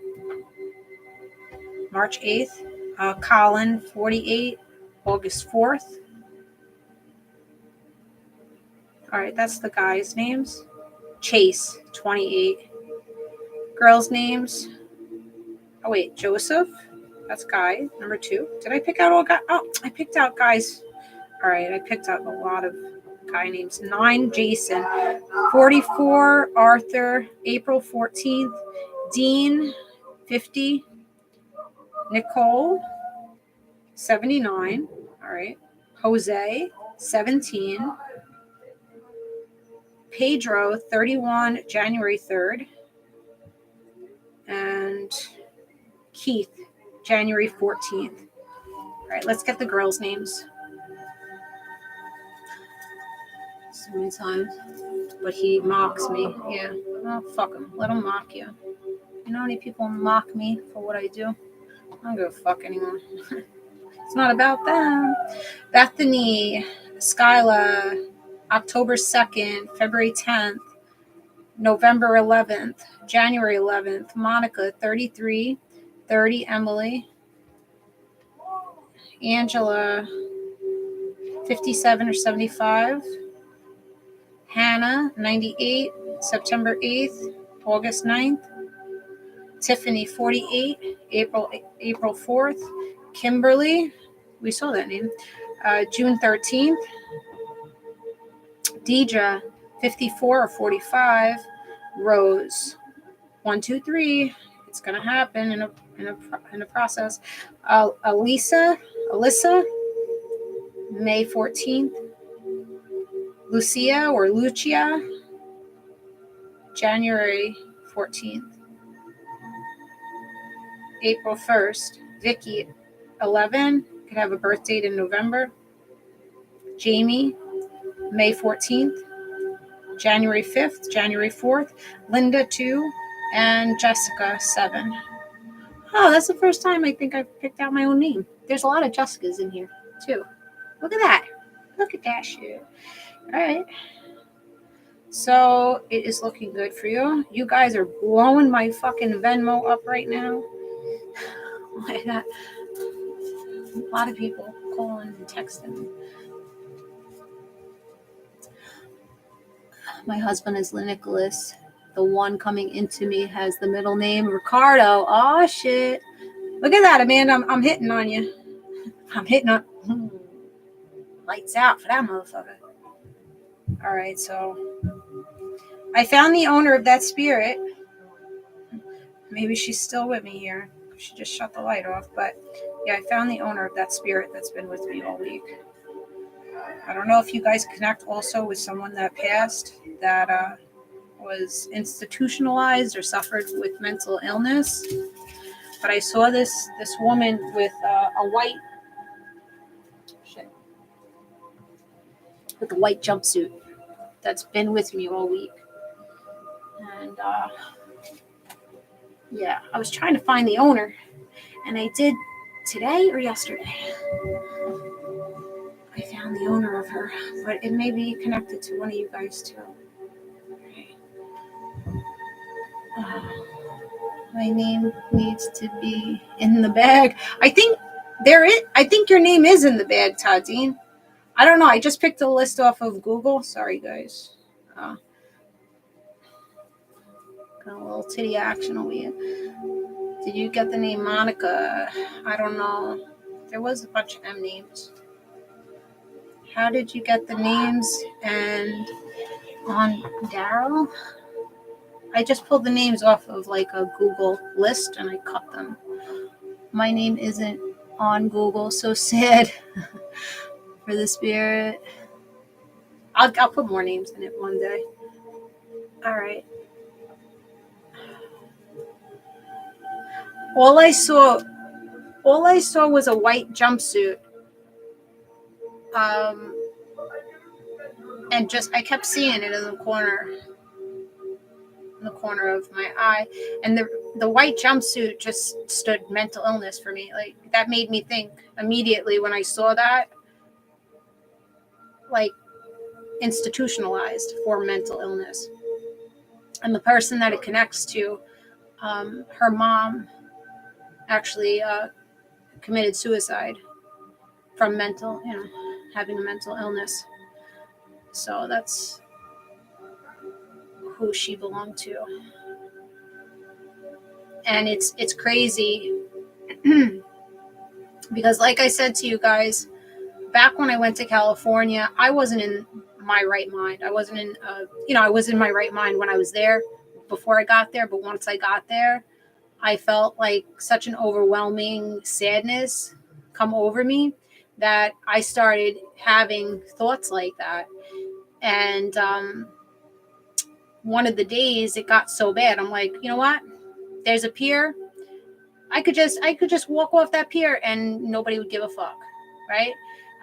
March 8th. Colin, 48. August 4th. All right, that's the guys' names. Chase, 28. Girls' names. Oh, wait, Joseph. That's guy, number 2. Did I pick out all guys? Oh, I picked out guys. All right, I picked out a lot of guy names. 9, Jason. 44, Arthur. April 14th. Dean, 50. Nicole, 79. All right. Jose, 17. Pedro, 31, January 3rd. And Keith, January 14th. All right, let's get the girls' names. So many times. But he mocks me. Yeah. Oh, fuck him. Let him mock you. You know how many people mock me for what I do? I don't give a fuck anymore. It's not about them. Bethany, Skyla, October 2nd, February 10th, November 11th, January 11th, Monica, 33, 30, Emily, Angela, 57 or 75, Hannah, 98, September 8th, August 9th, Tiffany, 48, April 4th, Kimberly, we saw that name, June 13th, Deidre, 54 or 45, Rose, 1, 2, 3. It's gonna happen in a process. Alyssa, May 14th. Lucia or Lucia, January 14th. April 1st. Vicky, 11. Could have a birth date in November. Jamie, May 14th. January 5th, January 4th. Linda, 2. And Jessica, 7. Oh, that's the first time I think I've picked out my own name. There's a lot of Jessicas in here, too. Look at that. Look at that shit. All right. So it is looking good for you. You guys are blowing my fucking Venmo up right now. Like that. A lot of people calling and texting me. My husband is Nicholas. The one coming into me has the middle name Ricardo. Oh shit! Look at that, Amanda. I'm hitting on you. I'm hitting on. Lights out for that motherfucker. All right, so I found the owner of that spirit. Maybe she's still with me here. She just shut the light off, but yeah, I found the owner of that spirit that's been with me all week. I don't know if you guys connect also with someone that passed that was institutionalized or suffered with mental illness, but I saw this woman with a white with the white jumpsuit that's been with me all week. And yeah, I was trying to find the owner, and I did today or yesterday. I found the owner of her, but it may be connected to one of you guys too. Okay. My name needs to be in the bag. I think your name is in the bag, Tadine. I don't know. I just picked a list off of Google. Sorry, guys. Got a little titty action over here. Did you get the name Monica? I don't know. There was a bunch of M names. How did you get the names? And on Daryl? I just pulled the names off of like a Google list and I cut them. My name isn't on Google. So sad. For the spirit. I'll put more names in it one day. All right. All I saw was a white jumpsuit. And just I kept seeing it in the corner of my eye. And the white jumpsuit just stood mental illness for me. Like that made me think immediately when I saw that, like institutionalized for mental illness. And the person that it connects to, her mom actually committed suicide from having a mental illness. So that's who she belonged to. And it's crazy because like I said to you guys, back when I went to California, I wasn't in my right mind. I wasn't in, I was in my right mind when I was there before I got there. But once I got there, I felt like such an overwhelming sadness come over me that I started having thoughts like that. And one of the days it got so bad, I'm like, you know what? There's a pier. I could just walk off that pier and nobody would give a fuck, right?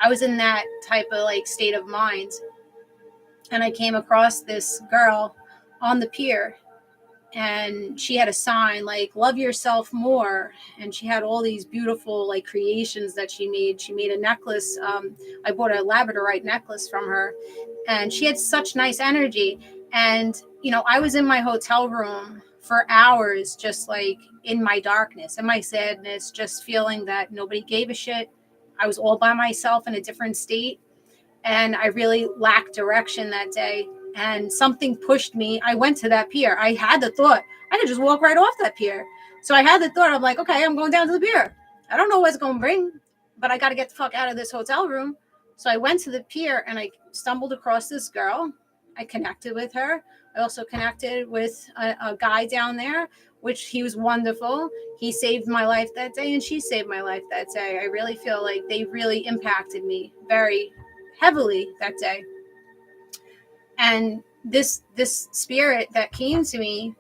I was in that type of like state of mind. And I came across this girl on the pier and she had a sign like love yourself more. And she had all these beautiful like creations that she made. She made a necklace. I bought a labradorite necklace from her and she had such nice energy. And, I was in my hotel room for hours, just like in my darkness and my sadness, just feeling that nobody gave a shit. I was all by myself in a different state. And I really lacked direction that day. And something pushed me. I went to that pier. I had the thought, I could just walk right off that pier. So I had the thought, I'm like, okay, I'm going down to the pier. I don't know what it's going to bring, but I got to get the fuck out of this hotel room. So I went to the pier and I stumbled across this girl. I connected with her. I also connected with a guy down there, which he was wonderful. He saved my life that day and she saved my life that day. I really feel like they really impacted me very heavily that day. And this spirit that came to me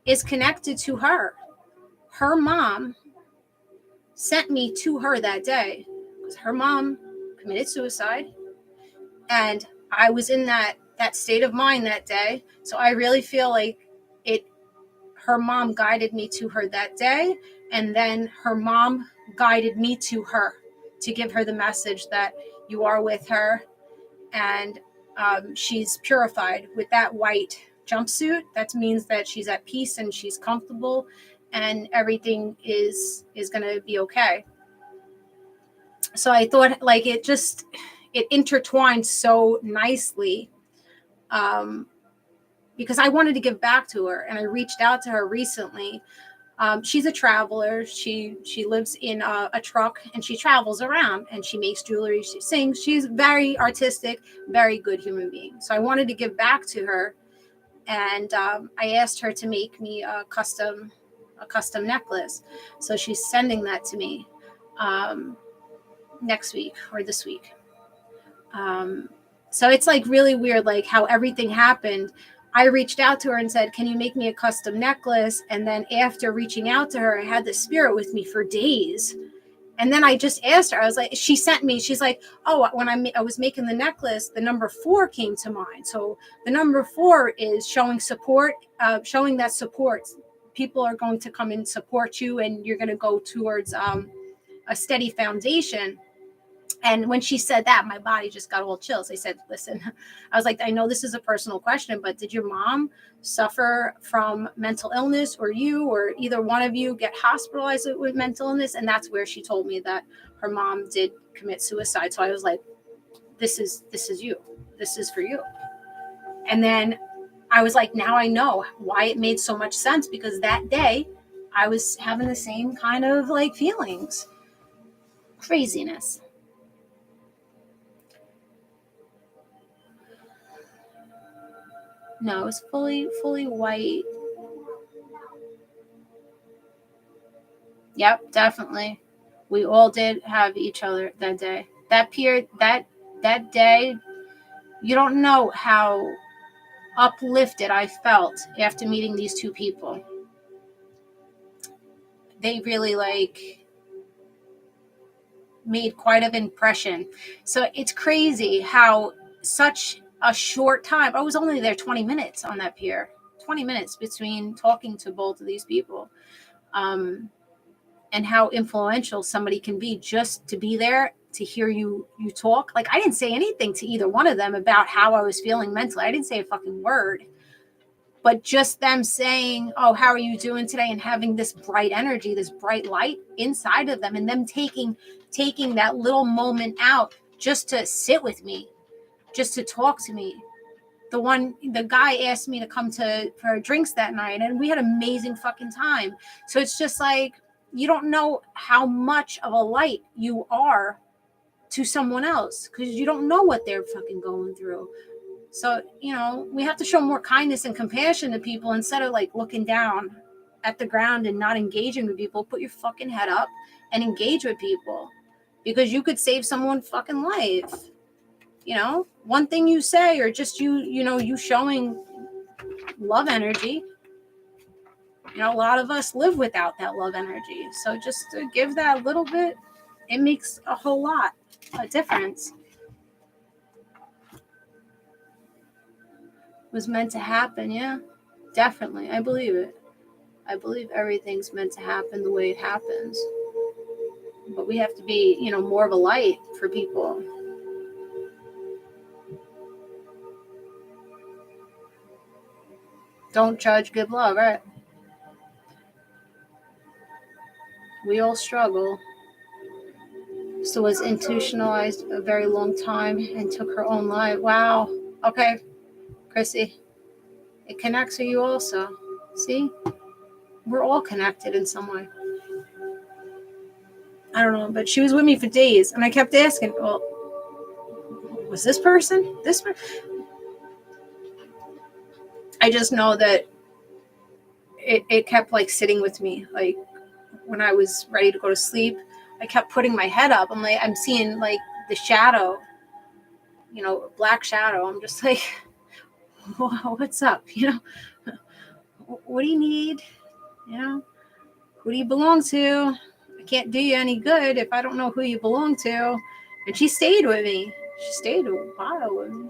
is connected to her. Her mom sent me to her that day because her mom committed suicide. And I was in that state of mind that day. So I really feel like her mom guided me to her that day. And then her mom guided me to her to give her the message that you are with her. And she's purified with that white jumpsuit. That means that she's at peace and she's comfortable and everything is going to be okay. So I thought like it intertwined so nicely because I wanted to give back to her and I reached out to her recently. She's a traveler. She lives in a truck and she travels around and she makes jewelry. She sings. She's very artistic, very good human being. So I wanted to give back to her. And I asked her to make me a custom necklace. So she's sending that to me next week or this week. So it's like really weird, like how everything happened. I reached out to her and said, can you make me a custom necklace? And then after reaching out to her, I had the spirit with me for days. And then I just asked her, I was like, she sent me, she's like, oh, when I was making the necklace, the number 4 came to mind. So the number 4 is showing support, showing that support. People are going to come and support you, and you're going to go towards a steady foundation. And when she said that, my body just got all chills. I said, listen, I was like, I know this is a personal question, but did your mom suffer from mental illness, or you, or either one of you get hospitalized with mental illness? And that's where she told me that her mom did commit suicide. So I was like, this is you. This is for you. And then I was like, now I know why it made so much sense, because that day I was having the same kind of like feelings. Craziness. No, it was fully white. Yep, definitely. We all did have each other that day. That period, that day, you don't know how uplifted I felt after meeting these 2 people. They really like made quite an impression. So it's crazy how such a short time, I was only there 20 minutes on that pier, 20 minutes between talking to both of these people. And how influential somebody can be just to be there to hear you talk. Like, I didn't say anything to either one of them about how I was feeling mentally. I didn't say a fucking word. But just them saying, oh, how are you doing today? And having this bright energy, this bright light inside of them, and them taking that little moment out just to sit with me, just to talk to me. The guy asked me to come for drinks that night, and we had an amazing fucking time. So it's just like, you don't know how much of a light you are to someone else, because you don't know what they're fucking going through. So, we have to show more kindness and compassion to people instead of like looking down at the ground and not engaging with people. Put your fucking head up and engage with people, because you could save someone's fucking life. One thing you say, or just you showing love energy. A lot of us live without that love energy. So just to give that little bit, it makes a whole lot of difference. It was meant to happen, yeah. Definitely. I believe it. I believe everything's meant to happen the way it happens. But we have to be, more of a light for people. Don't judge, give love, right? We all struggle. So was institutionalized a very long time and took her own life. Wow. Okay, Chrissy. It connects with you also. See? We're all connected in some way. I don't know, but she was with me for days, and I kept asking, well, was this person? I just know that it kept like sitting with me. Like, when I was ready to go to sleep, I kept putting my head up. I'm seeing like the shadow, black shadow. I'm just like, what's up? What do you need? Who do you belong to? I can't do you any good if I don't know who you belong to. And she stayed with me. She stayed a while with me.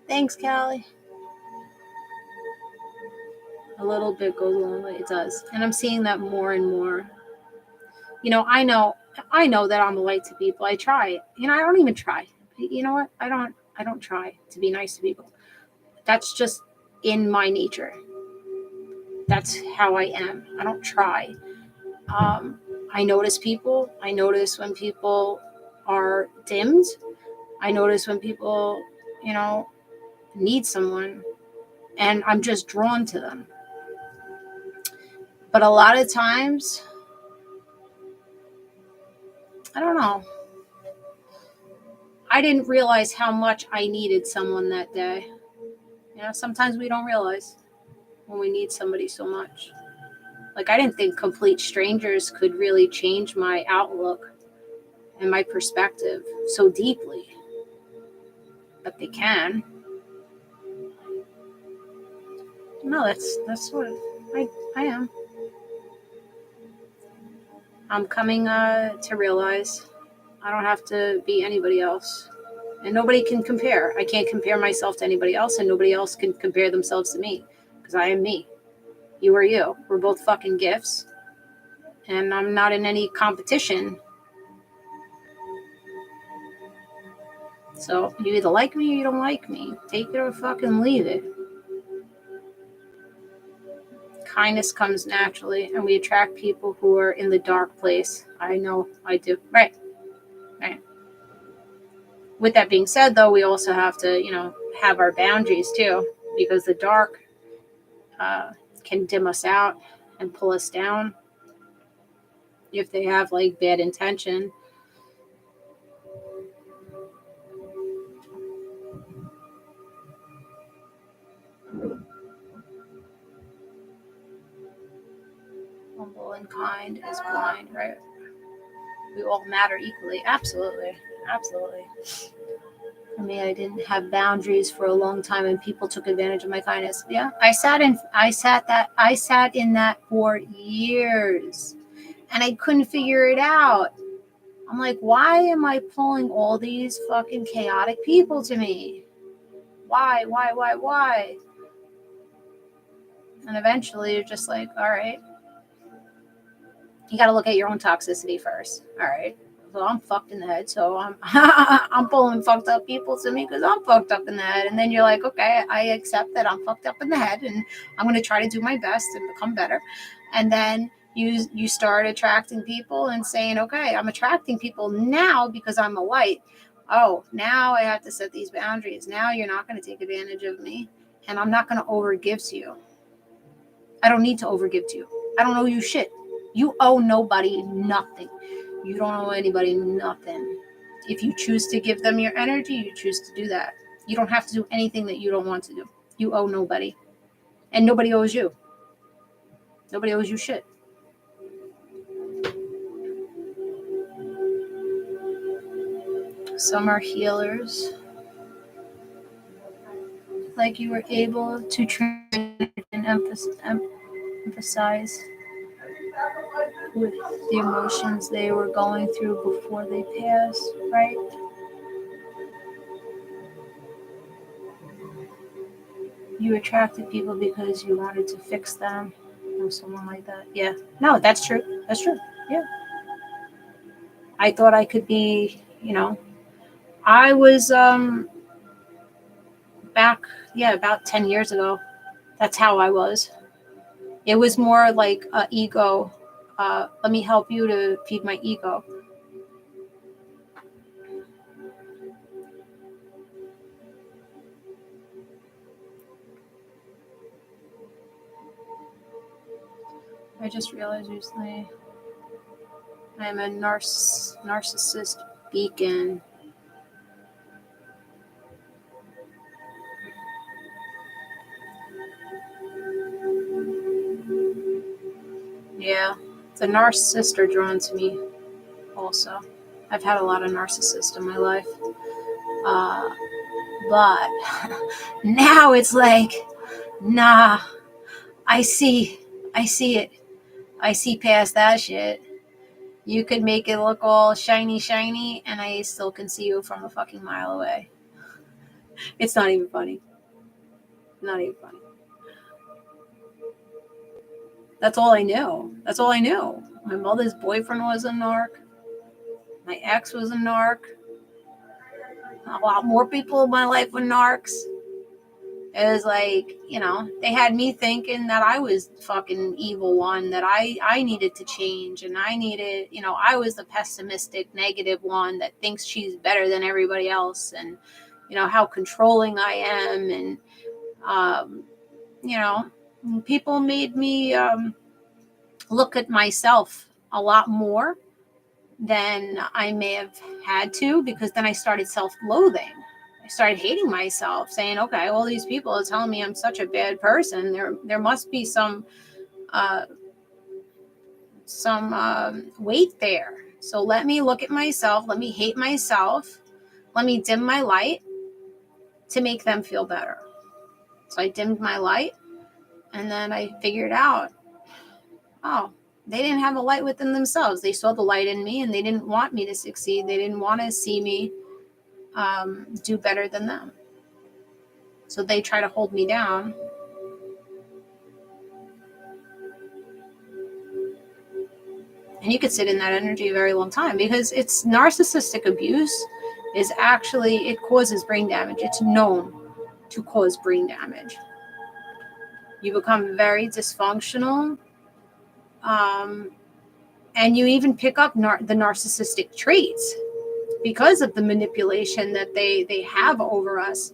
Thanks, Callie. A little bit goes a long way. It does. And I'm seeing that more and more. I know that I'm a light to people. I try. I don't even try. You know what? I don't try to be nice to people. That's just in my nature. That's how I am. I don't try. I notice people. I notice when people are dimmed. I notice when people, need someone, and I'm just drawn to them. But a lot of times, I don't know. I didn't realize how much I needed someone that day. Sometimes we don't realize when we need somebody so much. Like, I didn't think complete strangers could really change my outlook and my perspective so deeply. But they can. No, that's what I am. I'm coming to realize I don't have to be anybody else. And nobody can compare. I can't compare myself to anybody else, and nobody else can compare themselves to me, because I am me. You are you. We're both fucking gifts. And I'm not in any competition. So you either like me or you don't like me. Take it or fucking leave it. Kindness comes naturally, and we attract people who are in the dark place. I know I do. Right. With that being said, though, we also have to, have our boundaries too, because the dark can dim us out and pull us down if they have like bad intention. Humble and kind is blind, right? We all matter equally. Absolutely. I didn't have boundaries for a long time, and people took advantage of my kindness. Yeah, I sat in that for years, and I couldn't figure it out. I'm like, why am I pulling all these fucking chaotic people to me? Why? And eventually, you're just like, all right, you got to look at your own toxicity first. All right. So I'm fucked in the head. So I'm I'm pulling fucked up people to me because I'm fucked up in the head. And then you're like, okay, I accept that I'm fucked up in the head, and I'm going to try to do my best and become better. And then you start attracting people and saying, okay, I'm attracting people now because I'm a light. Oh, now I have to set these boundaries. Now you're not going to take advantage of me, and I'm not going to overgive to you. I don't need to overgive to you. I don't owe you shit. You owe nobody nothing. You don't owe anybody nothing. If you choose to give them your energy, you choose to do that. You don't have to do anything that you don't want to do. You owe nobody. And nobody owes you. Nobody owes you shit. Some are healers. Like you were able to train and emphasize with the emotions they were going through before they passed, right? You attracted people because you wanted to fix them or someone like that. Yeah. No, that's true. Yeah. I thought I could be, I was about 10 years ago. That's how I was. It was more like ego. Let me help you to feed my ego. I just realized recently I am a narcissist beacon. Yeah, the narcissists are drawn to me also. I've had a lot of narcissists in my life. But now it's like, nah, I see it. I see past that shit. You could make it look all shiny, and I still can see you from a fucking mile away. It's not even funny. Not even funny. That's all I knew. My mother's boyfriend was a narc. My ex was a narc. A lot more people in my life were narcs. It was like, they had me thinking that I was fucking evil one, that I needed to change, and I needed, I was the pessimistic, negative one that thinks she's better than everybody else, and, how controlling I am, and, people made me look at myself a lot more than I may have had to, because then I started self-loathing. I started hating myself, saying, okay, all these people are telling me I'm such a bad person. There must be some weight there. So let me look at myself. Let me hate myself. Let me dim my light to make them feel better. So I dimmed my light, and then I figured out, oh, They didn't have a light within themselves. They saw the light in me and they didn't want me to succeed. They didn't want to see me do better than them. So they try to hold me down. And you could sit in that energy a very long time, because it's narcissistic abuse is actually, it causes brain damage. It's known to cause brain damage. You become very dysfunctional. And you even pick up the narcissistic traits because of the manipulation that they have over us.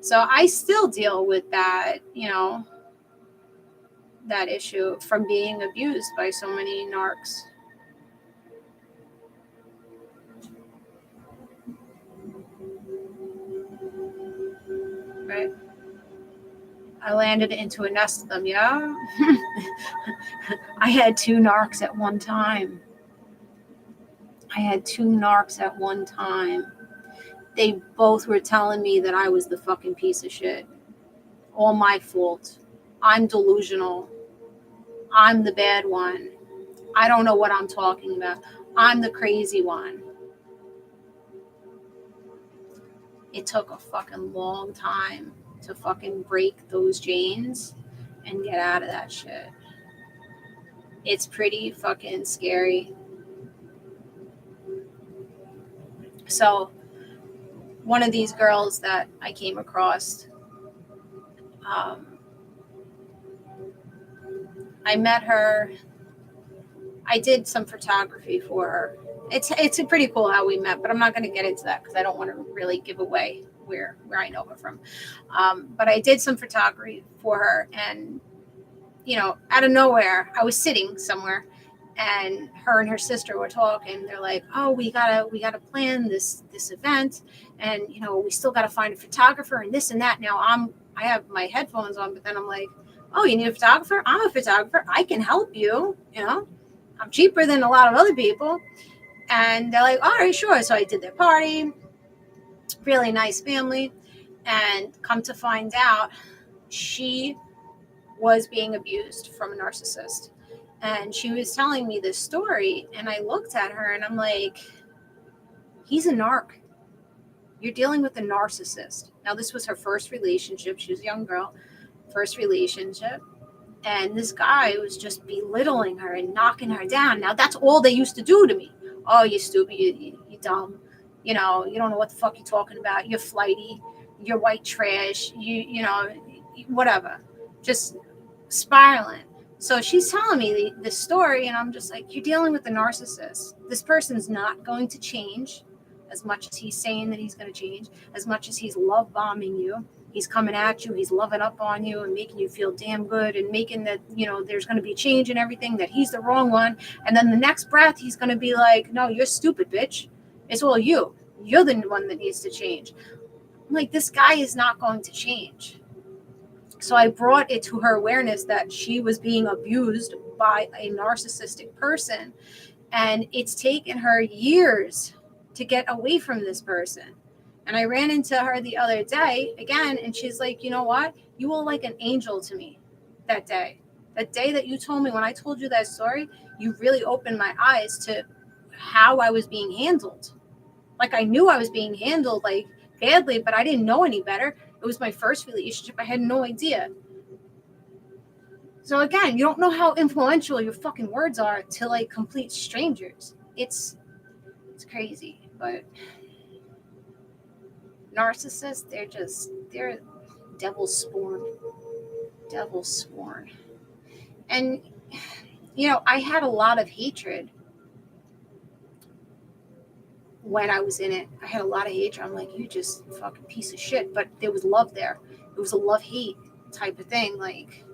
So I still deal with that, that issue from being abused by so many narcs. Right? I landed into a nest of them, yeah. I had 2 narcs at one time. They both were telling me that I was the fucking piece of shit. All my fault. I'm delusional. I'm the bad one. I don't know what I'm talking about. I'm the crazy one. It took a fucking long time to fucking break those chains and get out of that shit. It's pretty fucking scary. So one of these girls that I came across, I met her. I did some photography for her. It's pretty cool how we met, but I'm not going to get into that because I don't want to really give away where I know her from. But I did some photography for her, and out of nowhere, I was sitting somewhere, and her and her sister were talking. They're like, "Oh, we gotta plan this event, and we still gotta find a photographer and this and that." Now I have my headphones on, but then I'm like, "Oh, you need a photographer? I'm a photographer. I can help you. I'm cheaper than a lot of other people." And they're like, "All right, sure." So I did their party. Really nice family, and come to find out, she was being abused from a narcissist. And she was telling me this story, and I looked at her and I'm like, he's a narc. You're dealing with a narcissist. Now, this was her first relationship. She was a young girl, first relationship. And this guy was just belittling her and knocking her down. Now, that's all they used to do to me. "Oh, you stupid, you dumb. You don't know what the fuck you're talking about. You're flighty. You're white trash. Whatever. Just spiraling." So she's telling me the story, and I'm just like, you're dealing with a narcissist. This person's not going to change as much as he's saying that he's going to change, as much as he's love bombing you. He's coming at you. He's loving up on you and making you feel damn good and making that, there's going to be change and everything, that he's the wrong one. And then the next breath, he's going to be like, "No, you're stupid, bitch. It's all you. You're the one that needs to change." I'm like, this guy is not going to change. So I brought it to her awareness that she was being abused by a narcissistic person. And it's taken her years to get away from this person. And I ran into her the other day again, and she's like, "You know what? You were like an angel to me that day. That day that you told me, when I told you that story, you really opened my eyes to how I was being handled. Like, I knew I was being handled like badly, but I didn't know any better. It was my first relationship. I had no idea." So again, you don't know how influential your fucking words are to like complete strangers. It's crazy. But narcissists, they're devil's spawn. Devil's spawn. And I had a lot of hatred when I was in it. I had a lot of hatred. I'm like, you just fucking piece of shit. But there was love there. It was a love-hate type of thing. Like,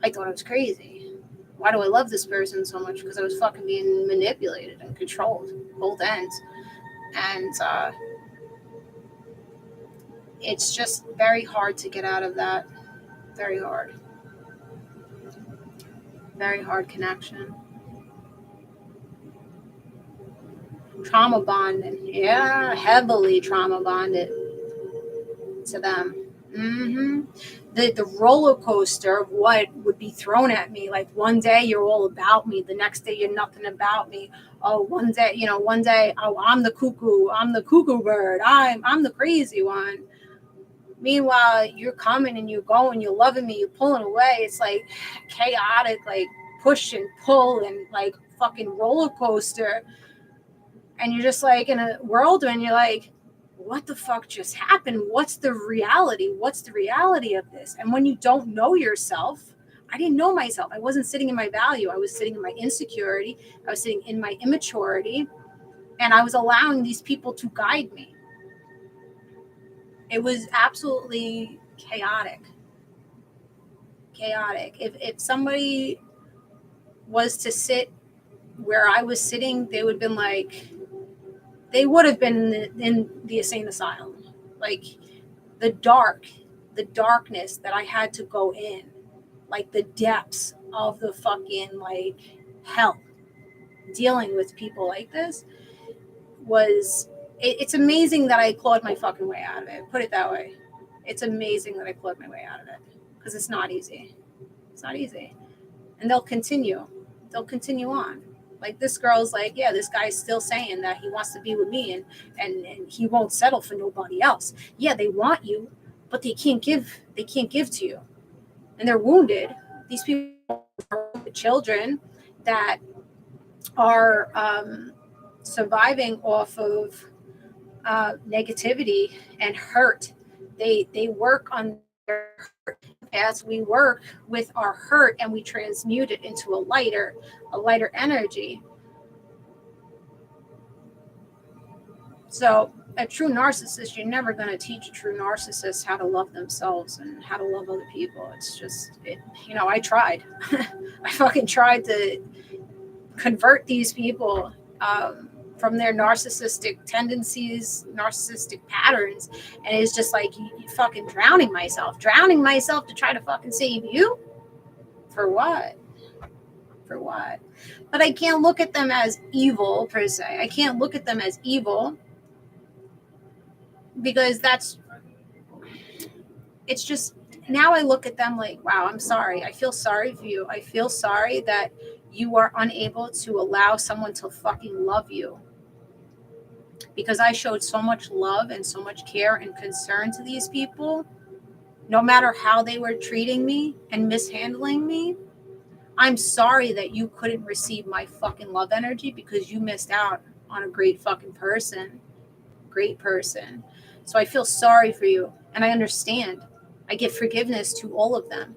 I thought I was crazy. Why do I love this person so much? Because I was fucking being manipulated and controlled, both ends. And it's just very hard to get out of that. Very hard. Very hard connection. Trauma bonded. Yeah, heavily trauma bonded to them. Mm-hmm. The roller coaster of what would be thrown at me. Like one day you're all about me, the next day you're nothing about me. Oh, one day, oh, I'm the cuckoo bird. I'm the crazy one. Meanwhile, you're coming and you're going, you're loving me, you're pulling away. It's like chaotic, like push and pull and like fucking roller coaster. And you're just like in a world when you're like, what the fuck just happened? What's the reality? What's the reality of this? And when you don't know yourself, I didn't know myself. I wasn't sitting in my value. I was sitting in my insecurity. I was sitting in my immaturity. And I was allowing these people to guide me. It was absolutely chaotic. Chaotic. If somebody was to sit where I was sitting, they would have been in the insane asylum. Like the darkness that I had to go in, like the depths of the fucking like hell dealing with people like this it's amazing that I clawed my fucking way out of it. Put it that way. It's amazing that I clawed my way out of it because it's not easy. It's not easy. And they'll continue on. Like this girl's like, yeah, this guy's still saying that he wants to be with me and he won't settle for nobody else. Yeah, they want you, but they can't give to you. And they're wounded. These people are children that are surviving off of negativity and hurt. They work on their hurt. As we work with our hurt and we transmute it into a lighter energy. So a true narcissist, you're never going to teach a true narcissist how to love themselves and how to love other people. It's just, I tried. I fucking tried to convert these people from their narcissistic tendencies, narcissistic patterns. And it's just like you fucking drowning myself to try to fucking save you. For what? But I can't look at them as evil per se. I can't look at them as evil because it's just, now I look at them like, wow, I'm sorry. I feel sorry for you. I feel sorry that you are unable to allow someone to fucking love you. Because I showed so much love and so much care and concern to these people, no matter how they were treating me and mishandling me. I'm sorry that you couldn't receive my fucking love energy because you missed out on a great fucking person. Great person. So I feel sorry for you. And I understand. I give forgiveness to all of them.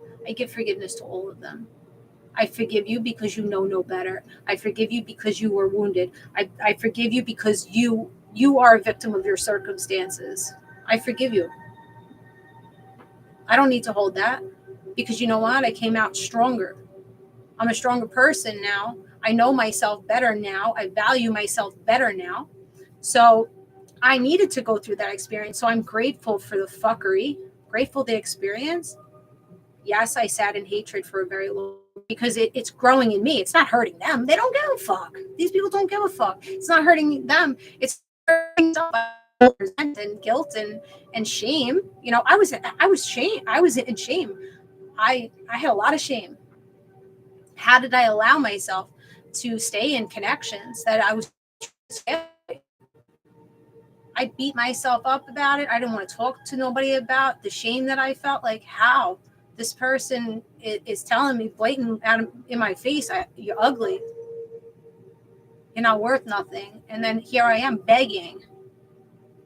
I forgive you because you know no better. I forgive you because you were wounded. I forgive you because you are a victim of your circumstances. I forgive you. I don't need to hold that because you know what? I came out stronger. I'm a stronger person now. I know myself better now. I value myself better now. So I needed to go through that experience. So I'm grateful for the fuckery, grateful the experience. Yes, I sat in hatred for a very long time because it's growing in me. It's not hurting them. They don't give a fuck. These people don't give a fuck. It's not hurting them. It's hurting resentment and guilt and shame. I was shame. I was in shame. I had a lot of shame. How did I allow myself to stay in connections that I was? I beat myself up about it. I didn't want to talk to nobody about the shame that I felt. Like, how this person is telling me blatant in my face, you're ugly, you're not worth nothing. And then here I am begging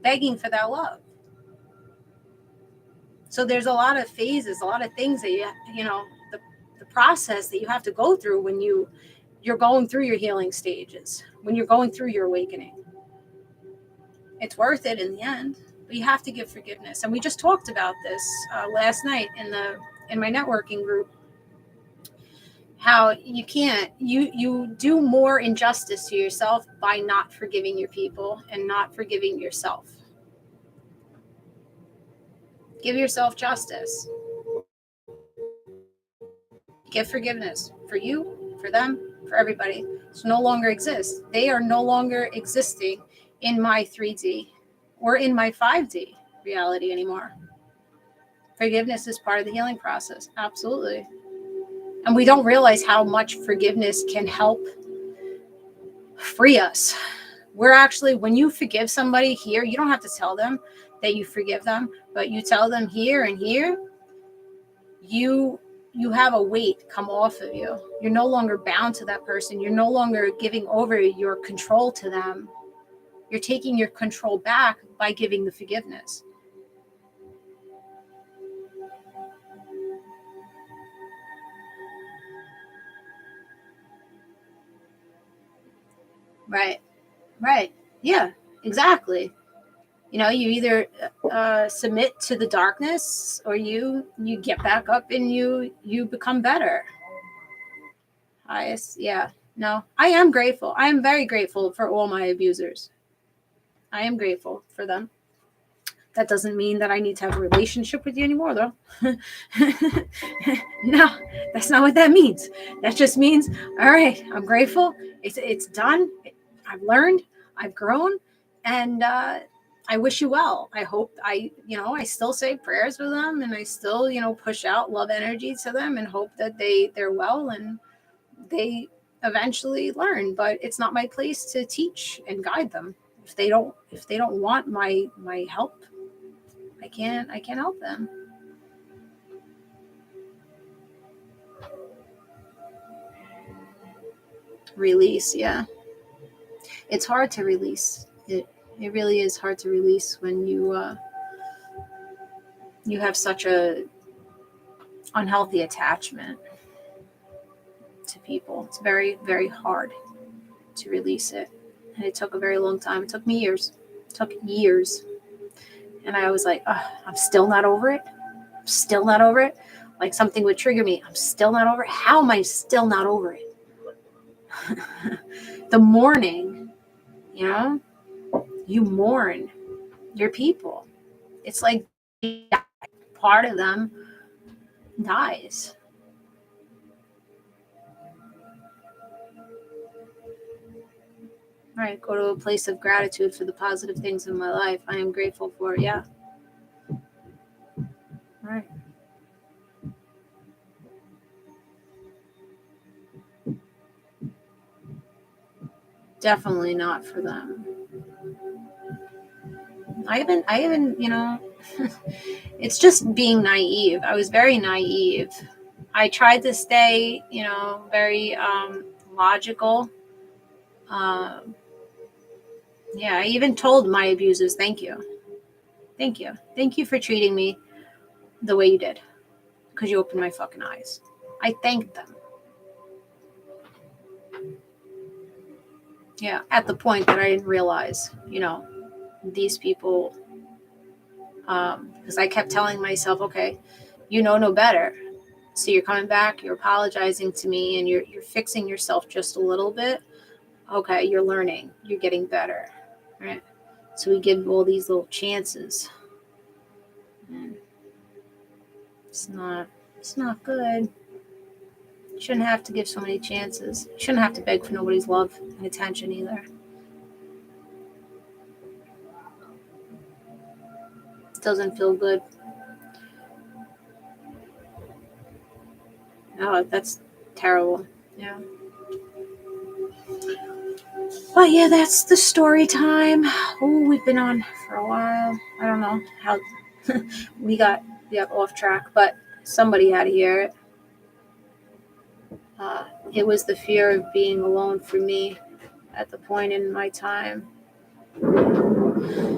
for that love. So there's a lot of phases, a lot of things that the process that you have to go through when you're going through your healing stages, when you're going through your awakening. It's worth it in the end, but you have to give forgiveness. And we just talked about this last night in my networking group, how you do more injustice to yourself by not forgiving your people and not forgiving yourself. Give yourself justice. Give forgiveness for you, for them, for everybody. It no longer exists. They are no longer existing in my 3D or in my 5D reality anymore. Forgiveness is part of the healing process. Absolutely. And we don't realize how much forgiveness can help free us. We're actually, when you forgive somebody here, you don't have to tell them that you forgive them, but you tell them here and here, you have a weight come off of you. You're no longer bound to that person. You're no longer giving over your control to them. You're taking your control back by giving the forgiveness. Right. Right. Yeah, exactly. You know, you either submit to the darkness, or you get back up and you become better. Yeah. No, I am grateful. I am very grateful for all my abusers. I am grateful for them. That doesn't mean that I need to have a relationship with you anymore, though. No, that's not what that means. That just means, all right, I'm grateful. It's done. I've learned. I've grown, and I wish you well. I hope I still say prayers with them, and I still, push out love energy to them, and hope that they're well and they eventually learn. But it's not my place to teach and guide them. If they don't want my help, I can't help them. Release, yeah. It's hard to release. It really is hard to release when you have such a unhealthy attachment to people. It's very, very hard to release it. And it took a very long time. It took me years. It took years. And I was like, I'm still not over it. I'm still not over it. Like something would trigger me. I'm still not over it. How am I still not over it? The mourning, you mourn your people. It's like part of them dies. All right, go to a place of gratitude for the positive things in my life. I am grateful for it. Yeah. All right. Definitely not for them. I haven't, it's just being naive. I was very naive. I tried to stay, very logical. Yeah, I even told my abusers, thank you. Thank you. Thank you for treating me the way you did, because you opened my fucking eyes. I thanked them. Yeah, at the point that I didn't realize, these people, because I kept telling myself, okay, no better. So you're coming back, you're apologizing to me, and you're fixing yourself just a little bit. Okay, you're learning, you're getting better, right? So we give all these little chances. And it's not good. You shouldn't have to give so many chances. You shouldn't have to beg for nobody's love and attention either. It doesn't feel good. Oh, that's terrible. Yeah. But yeah, that's the story time. Oh, we've been on for a while. I don't know how we got off track, but somebody had to hear it. It was the fear of being alone for me at the point in my time.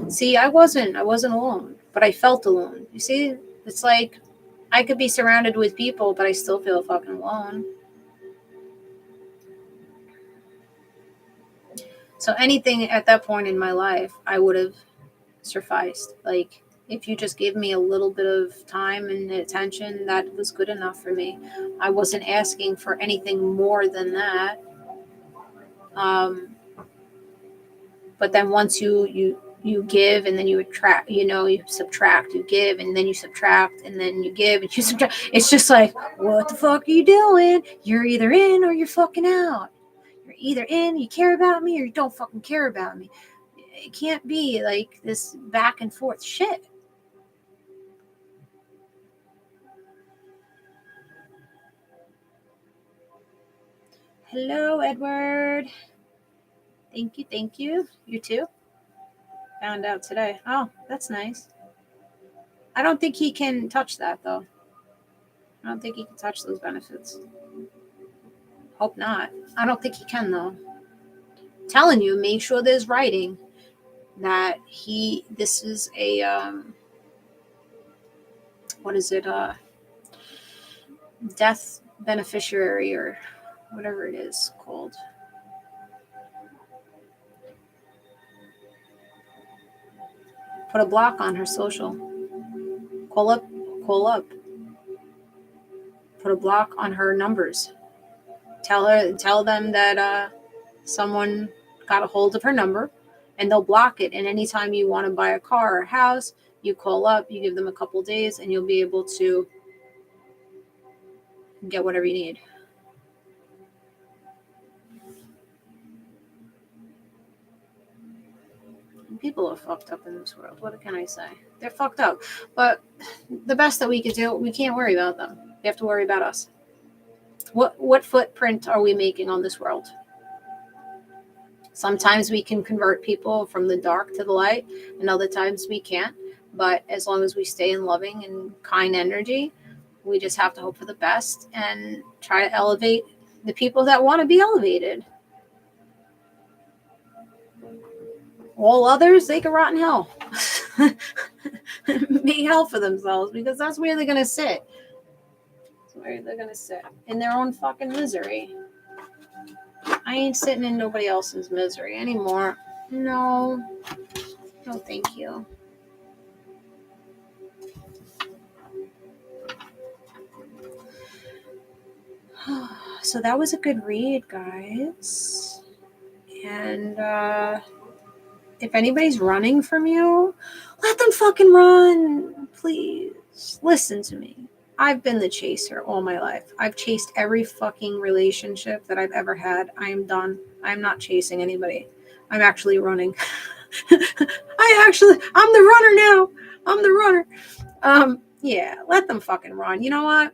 See, I wasn't alone, but I felt alone. You see, it's like I could be surrounded with people, but I still feel fucking alone. So anything at that point in my life, I would have sufficed. Like, if you just gave me a little bit of time and attention, that was good enough for me. I wasn't asking for anything more than that. But then once you give, and then you attract, you subtract, you give, and then you subtract, and then you give, and you subtract. It's just like, what the fuck are you doing? You're either in or you're fucking out. You're either in, you care about me, or you don't fucking care about me. It can't be like this back and forth shit. Hello, Edward. Thank you, thank you. You too? Found out today. Oh, that's nice. I don't think he can touch that, though. I don't think he can touch those benefits. Hope not. I don't think he can, though. Telling you, make sure there's writing that this is a, what is it, death beneficiary or whatever it is called. Put a block on her social. Call up. Put a block on her numbers. Tell them that someone got a hold of her number and they'll block it. And anytime you want to buy a car or a house, you call up, you give them a couple days, and you'll be able to get whatever you need. People are fucked up in this world. What can I say? They're fucked up. But the best that we could do, we can't worry about them. We have to worry about us. What footprint are we making on this world? Sometimes we can convert people from the dark to the light, and other times we can't. But as long as we stay in loving and kind energy, we just have to hope for the best and try to elevate the people that want to be elevated. All others, they can rot in hell. Make hell for themselves, because that's where they're going to sit. That's where they're going to sit. In their own fucking misery. I ain't sitting in nobody else's misery anymore. No. No, thank you. So that was a good read, guys. And if anybody's running from you, let them fucking run. Please. Listen to me. I've been the chaser all my life. I've chased every fucking relationship that I've ever had. I am done. I'm not chasing anybody. I'm actually running. I'm the runner now. I'm the runner. Yeah, let them fucking run. You know what?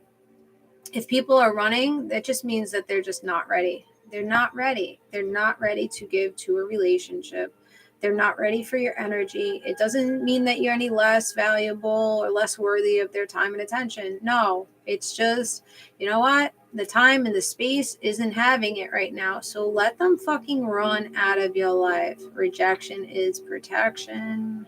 If people are running, that just means that they're just not ready. They're not ready. They're not ready to give to a relationship. They're not ready for your energy. It doesn't mean that you're any less valuable or less worthy of their time and attention. No, it's just, you know what? The time and the space isn't having it right now. So let them fucking run out of your life. Rejection is protection.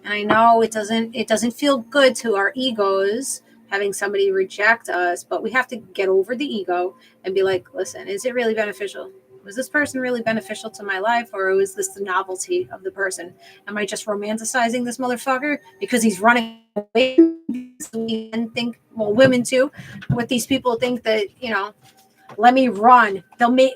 And I know it doesn't feel good to our egos having somebody reject us, but we have to get over the ego and be like, listen, is it really beneficial? Was this person really beneficial to my life, or was this the novelty of the person? Am I just romanticizing this motherfucker because he's running away? And think, well, women too, what these people think that, let me run. They'll make,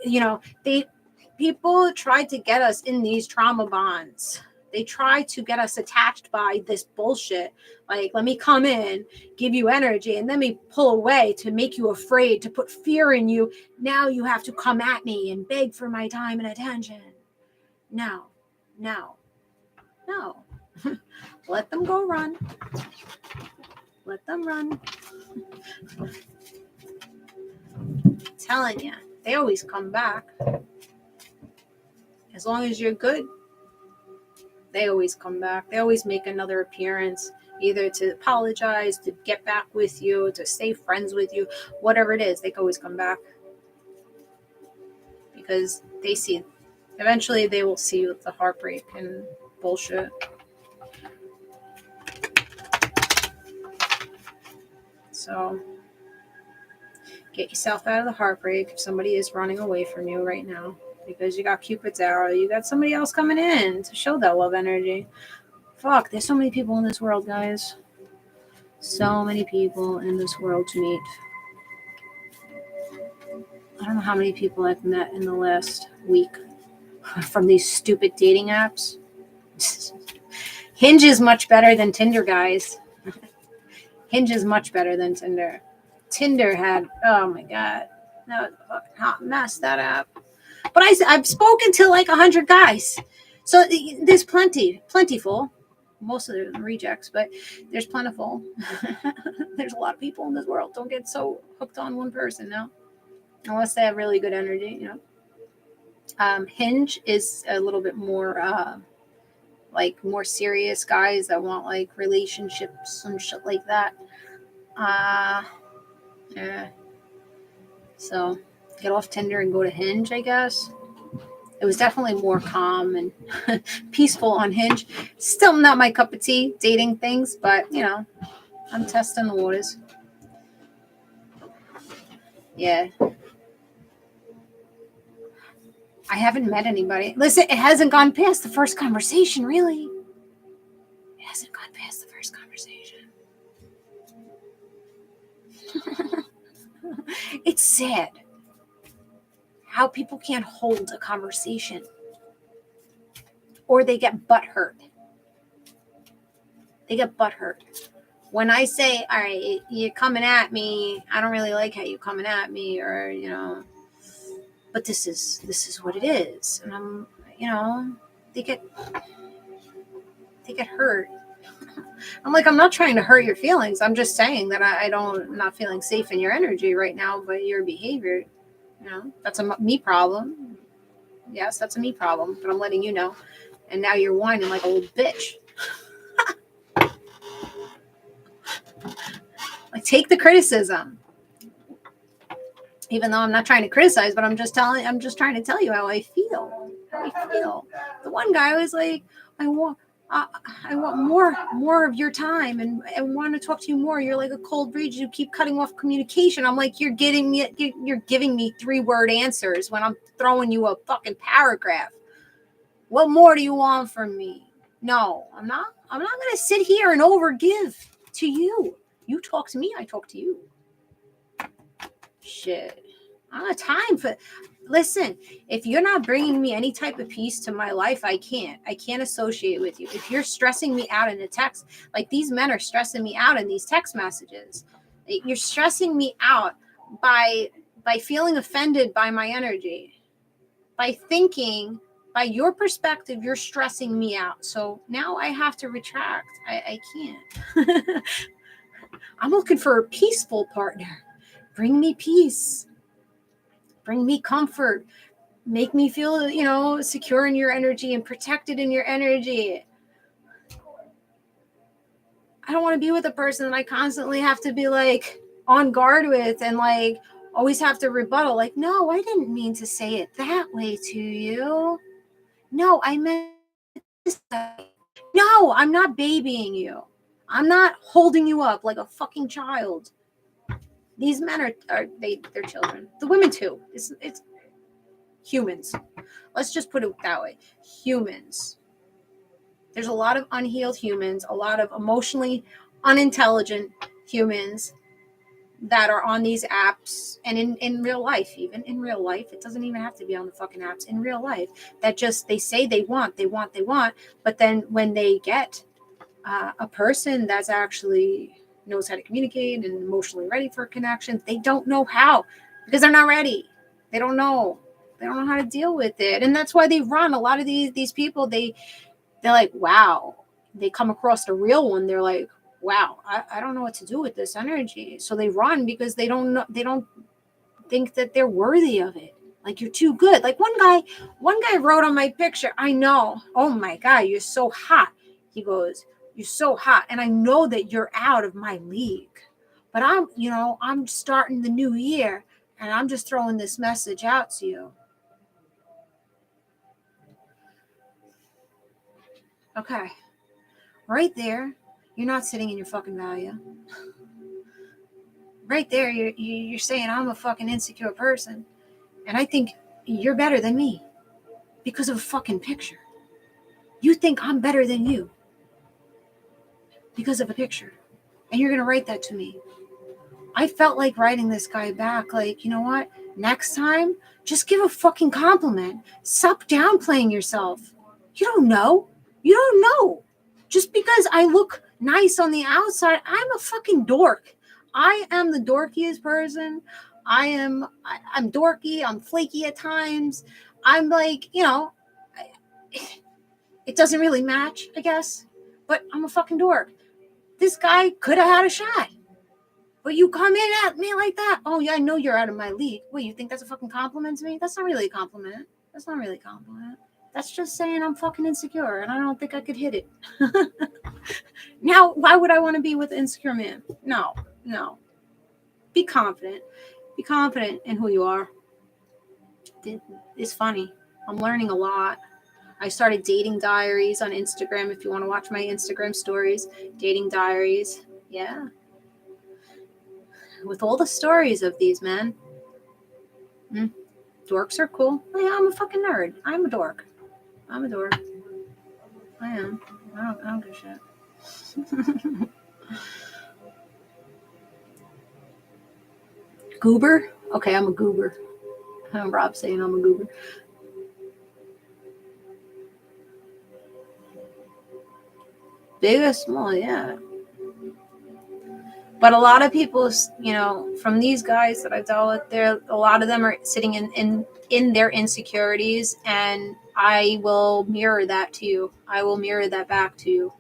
people tried to get us in these trauma bonds. They try to get us attached by this bullshit. Like, let me come in, give you energy, and then me pull away to make you afraid, to put fear in you. Now you have to come at me and beg for my time and attention. No. Let them go run. Let them run. I'm telling you, they always come back. As long as you're good, they always come back. They always make another appearance, either to apologize, to get back with you, to stay friends with you, whatever it is, they can always come back. Because eventually they will see the heartbreak and bullshit. So get yourself out of the heartbreak if somebody is running away from you right now. Because you got Cupid's arrow, you got somebody else coming in to show that love energy. Fuck, there's so many people in this world, guys. So many people in this world to meet. I don't know how many people I've met in the last week from these stupid dating apps. Hinge is much better than Tinder, guys. Hinge is much better than Tinder. Tinder had, oh my God, that was a fucking hot mess, that app. But I've spoken to like 100 guys. So there's plentiful. Most of them rejects, but there's plentiful. There's a lot of people in this world. Don't get so hooked on one person now. unless they have really good energy, you know. Hinge is a little bit more like more serious guys that want like relationships and shit like that. Yeah. So get off Tinder and go to Hinge, I guess. It was definitely more calm and peaceful on Hinge. Still not my cup of tea, dating things, but you know, I'm testing the waters. Yeah. I haven't met anybody. Listen, it hasn't gone past the first conversation, really. It hasn't gone past the first conversation. It's sad how people can't hold a conversation or they get butthurt. They get butthurt. When I say, all right, you're coming at me, I don't really like how you're coming at me, or, you know, but this is what it is. And I'm, you know, they get hurt. I'm like, I'm not trying to hurt your feelings. I'm just saying that I'm not feeling safe in your energy right now, but your behavior, you know, that's a me problem. Yes, that's a me problem, but I'm letting you know. And now you're whining like a little bitch. Like, take the criticism. Even though I'm not trying to criticize, but I'm just trying to tell you how I feel. The one guy was like, I want more of your time and want to talk to you more. You're like a cold breeze. You keep cutting off communication. I'm like, you're giving me 3-word answers when I'm throwing you a fucking paragraph. What more do you want from me? No, I'm not going to sit here and overgive to you. You talk to me, I talk to you. Shit. I don't have time for. Listen, if you're not bringing me any type of peace to my life, I can't associate with you. If you're stressing me out in a text, like these men are stressing me out in these text messages, you're stressing me out by feeling offended by my energy, by thinking, by your perspective, you're stressing me out. So now I have to retract. I can't. I'm looking for a peaceful partner. Bring me peace. Bring me comfort. Make me feel, you know, secure in your energy and protected in your energy. I don't want to be with a person that I constantly have to be like on guard with and like always have to rebuttal. Like, no, I didn't mean to say it that way to you. No, I meant this way. No, I'm not babying you. I'm not holding you up like a fucking child. These men they're children. The women too. It's humans. Let's just put it that way. Humans. There's a lot of unhealed humans, a lot of emotionally unintelligent humans that are on these apps and in real life, even in real life. It doesn't even have to be on the fucking apps. In real life, that just, they say they want, but then when they get a person that's actually knows how to communicate and emotionally ready for a connection, they don't know how, because they're not ready. They don't know how to deal with it. And that's why they run. A lot of these people, they're like, wow, they come across the real one. They're like, wow, I don't know what to do with this energy. So they run because they don't think that they're worthy of it. Like, you're too good. Like one guy wrote on my picture, I know, oh my God, you're so hot. He goes, you're so hot. And I know that you're out of my league, but I'm starting the new year and I'm just throwing this message out to you. Okay. Right there, you're not sitting in your fucking value. Right there, you're saying I'm a fucking insecure person. And I think you're better than me because of a fucking picture. You think I'm better than you because of a picture. And you're going to write that to me. I felt like writing this guy back, like, you know what? Next time, just give a fucking compliment. Stop downplaying yourself. You don't know. Just because I look nice on the outside, I'm a fucking dork. I am the dorkiest person. I'm dorky. I'm flaky at times. I'm like, it doesn't really match, I guess, but I'm a fucking dork. This guy could have had a shot, But you come in at me like that. Oh, yeah, I know you're out of my league. Wait, you think that's a fucking compliment to me? That's not really a compliment. That's not really a compliment. That's just saying I'm fucking insecure and I don't think I could hit it. Now, why would I want to be with an insecure man? No. Be confident. Be confident in who you are. It's funny. I'm learning a lot. I started dating diaries on Instagram. If you want to watch my Instagram stories, dating diaries. Yeah. With all the stories of these men. Dorks are cool. Yeah, I'm a fucking nerd. I'm a dork. I am. I don't give a shit. Goober? Okay, I'm a goober. I'm Rob saying I'm a goober. Big or small, yeah. But a lot of people, from these guys that I've dealt with, a lot of them are sitting in their insecurities, and I will mirror that to you. I will mirror that back to you,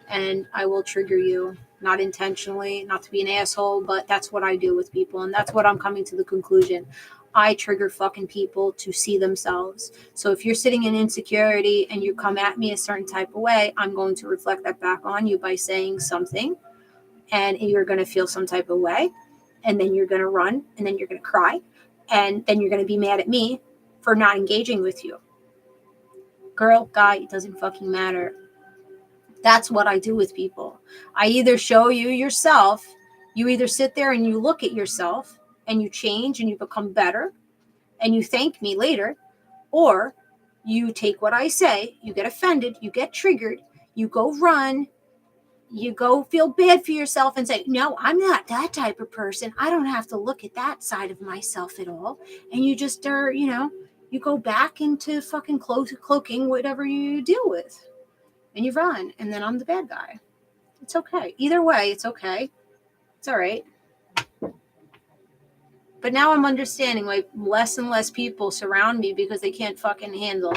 and I will trigger you, not intentionally, not to be an asshole, but that's what I do with people, and that's what I'm coming to the conclusion. I trigger fucking people to see themselves. So if you're sitting in insecurity and you come at me a certain type of way, I'm going to reflect that back on you by saying something. And you're going to feel some type of way, and then you're going to run, and then you're going to cry, and then you're going to be mad at me for not engaging with you. Girl, guy, it doesn't fucking matter. That's what I do with people. I either show you yourself, you either sit there and you look at yourself, and you change, and you become better, and you thank me later, or you take what I say, you get offended, you get triggered, you go run, you go feel bad for yourself and say, no, I'm not that type of person. I don't have to look at that side of myself at all. And you just are, you go back into fucking cloaking whatever you deal with. And you run. And then I'm the bad guy. It's okay. Either way, it's okay. It's all right. But now I'm understanding why less and less people surround me because they can't fucking handle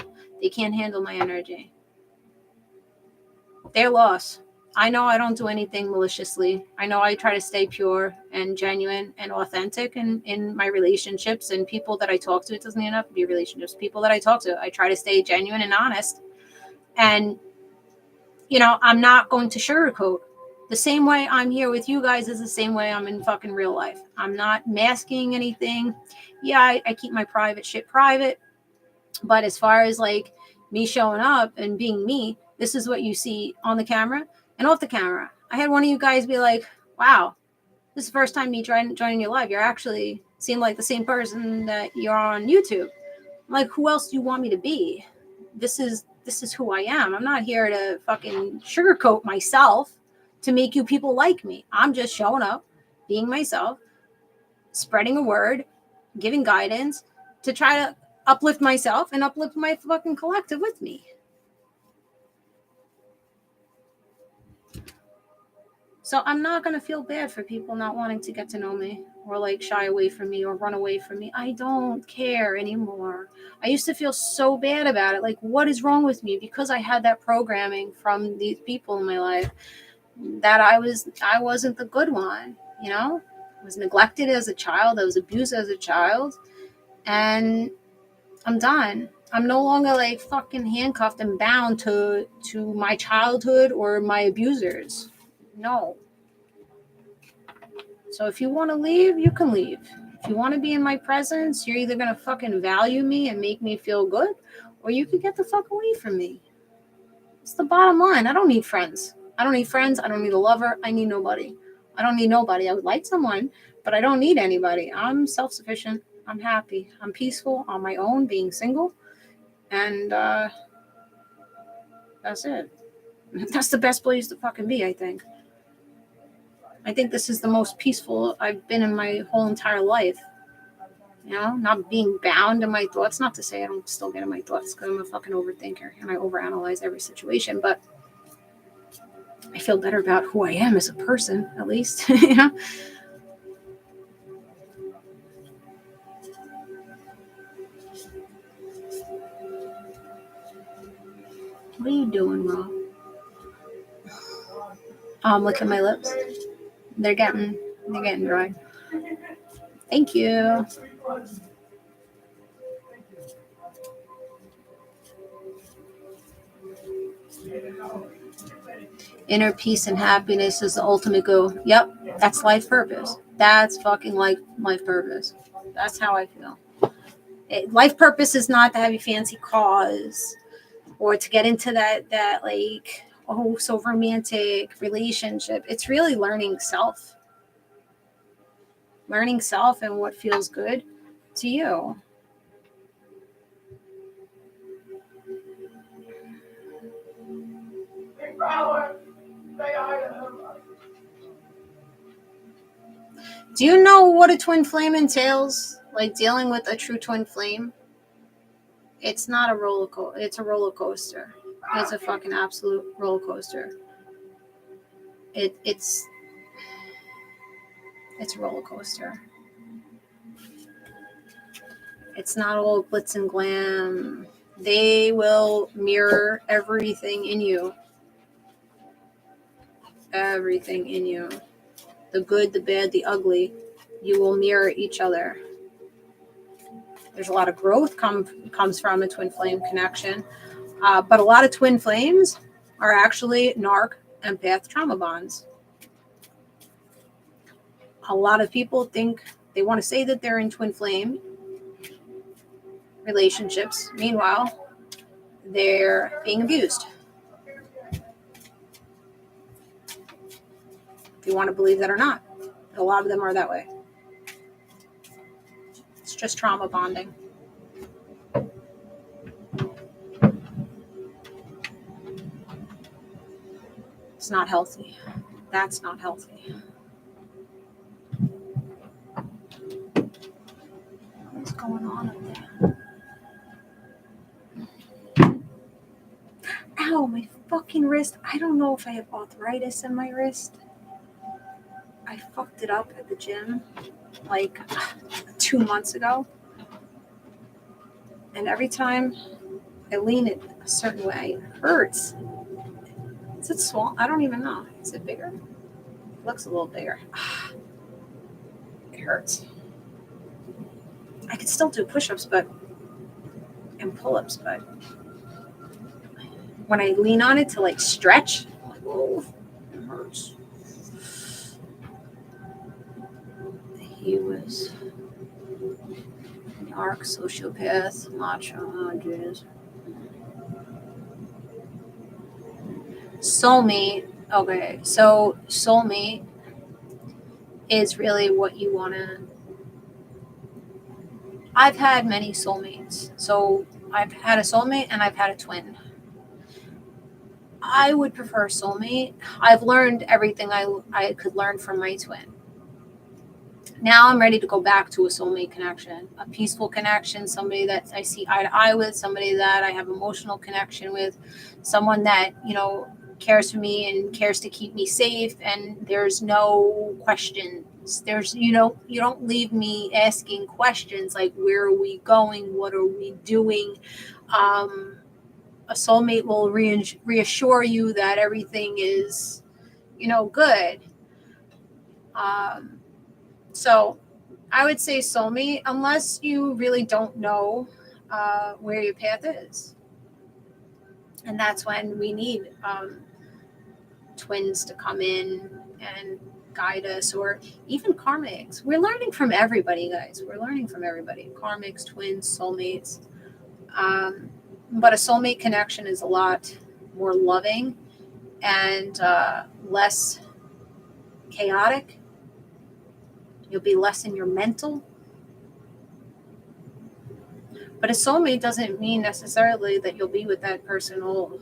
my energy. Their loss. I know I don't do anything maliciously. I know I try to stay pure and genuine and authentic in my relationships and people that I talk to. It doesn't even have to be relationships. People that I talk to, I try to stay genuine and honest. And, I'm not going to sugarcoat. The same way I'm here with you guys is the same way I'm in fucking real life. I'm not masking anything. Yeah, I keep my private shit private. But as far as like me showing up and being me, this is what you see on the camera and off the camera. I had one of you guys be like, wow, this is the first time me joining your live. You're actually seem like the same person that you're on YouTube. I'm like, who else do you want me to be? This is who I am. I'm not here to fucking sugarcoat myself to make you people like me. I'm just showing up, being myself, spreading a word, giving guidance to try to uplift myself and uplift my fucking collective with me. So I'm not going to feel bad for people not wanting to get to know me or like shy away from me or run away from me. I don't care anymore. I used to feel so bad about it. Like, what is wrong with me? Because I had that programming from these people in my life that I wasn't the good one, I was neglected as a child. I was abused as a child. And I'm done. I'm no longer like fucking handcuffed and bound to my childhood or my abusers. No. So if you want to leave, you can leave. If you want to be in my presence, you're either going to fucking value me and make me feel good, or you could get the fuck away from me. It's the bottom line. I don't need friends. I don't need friends. I don't need a lover. I need nobody. I don't need nobody. I would like someone, but I don't need anybody. I'm self-sufficient. I'm happy. I'm peaceful on my own, being single. And that's it. That's the best place to fucking be, I think. I think this is the most peaceful I've been in my whole entire life. Not being bound in my thoughts. Not to say I don't still get in my thoughts because I'm a fucking overthinker and I overanalyze every situation, but I feel better about who I am as a person, at least. What are you doing, Rob? Licking my lips. They're getting They're getting dry. Thank you. Inner peace and happiness is the ultimate goal. Yep, that's life purpose. That's fucking life purpose. That's how I feel. Life purpose is not to have a fancy cause or to get into that like, oh, so romantic relationship. It's really learning self and what feels good to you. Do you know what a twin flame entails? Like dealing with a true twin flame? It's not a roller coaster. It's a roller coaster. It's a fucking absolute roller coaster. It's a roller coaster. It's not all glitz and glam. They will mirror everything in you. Everything in you. The good, the bad, the ugly. You will mirror each other. There's a lot of growth comes from a twin flame connection. But a lot of twin flames are actually narc, empath, trauma bonds. A lot of people think they want to say that they're in twin flame relationships. Meanwhile, they're being abused. If you want to believe that or not, a lot of them are that way. It's just trauma bonding. It's not healthy. That's not healthy. What's going on up there? Ow, my fucking wrist. I don't know if I have arthritis in my wrist. I fucked it up at the gym like 2 months ago. And every time I lean it a certain way, it hurts. Is it swollen? I don't even know. Is it bigger? It looks a little bigger. It hurts. I could still do push-ups and pull-ups, but when I lean on it to like stretch, I'm like, oh, it hurts. He was an arc sociopath, macho, oh jeez. Soulmate. Okay, so soulmate is really what you want to. I've had many soulmates. So I've had a soulmate and I've had a twin. I would prefer soulmate. I've learned everything I could learn from my twin. Now I'm ready to go back to a soulmate connection, a peaceful connection, somebody that I see eye to eye with, somebody that I have emotional connection with, someone that, cares for me and cares to keep me safe, and there's no questions. There's, you don't leave me asking questions like, where are we going? What are we doing? A soulmate will reassure you that everything is, good. So I would say soulmate, unless you really don't know where your path is. And that's when we need twins to come in and guide us, or even karmics. We're learning from everybody, guys. We're learning from everybody. Karmics, twins, soulmates. But a soulmate connection is a lot more loving and less chaotic. You'll be less in your mental. But a soulmate doesn't mean necessarily that you'll be with that person your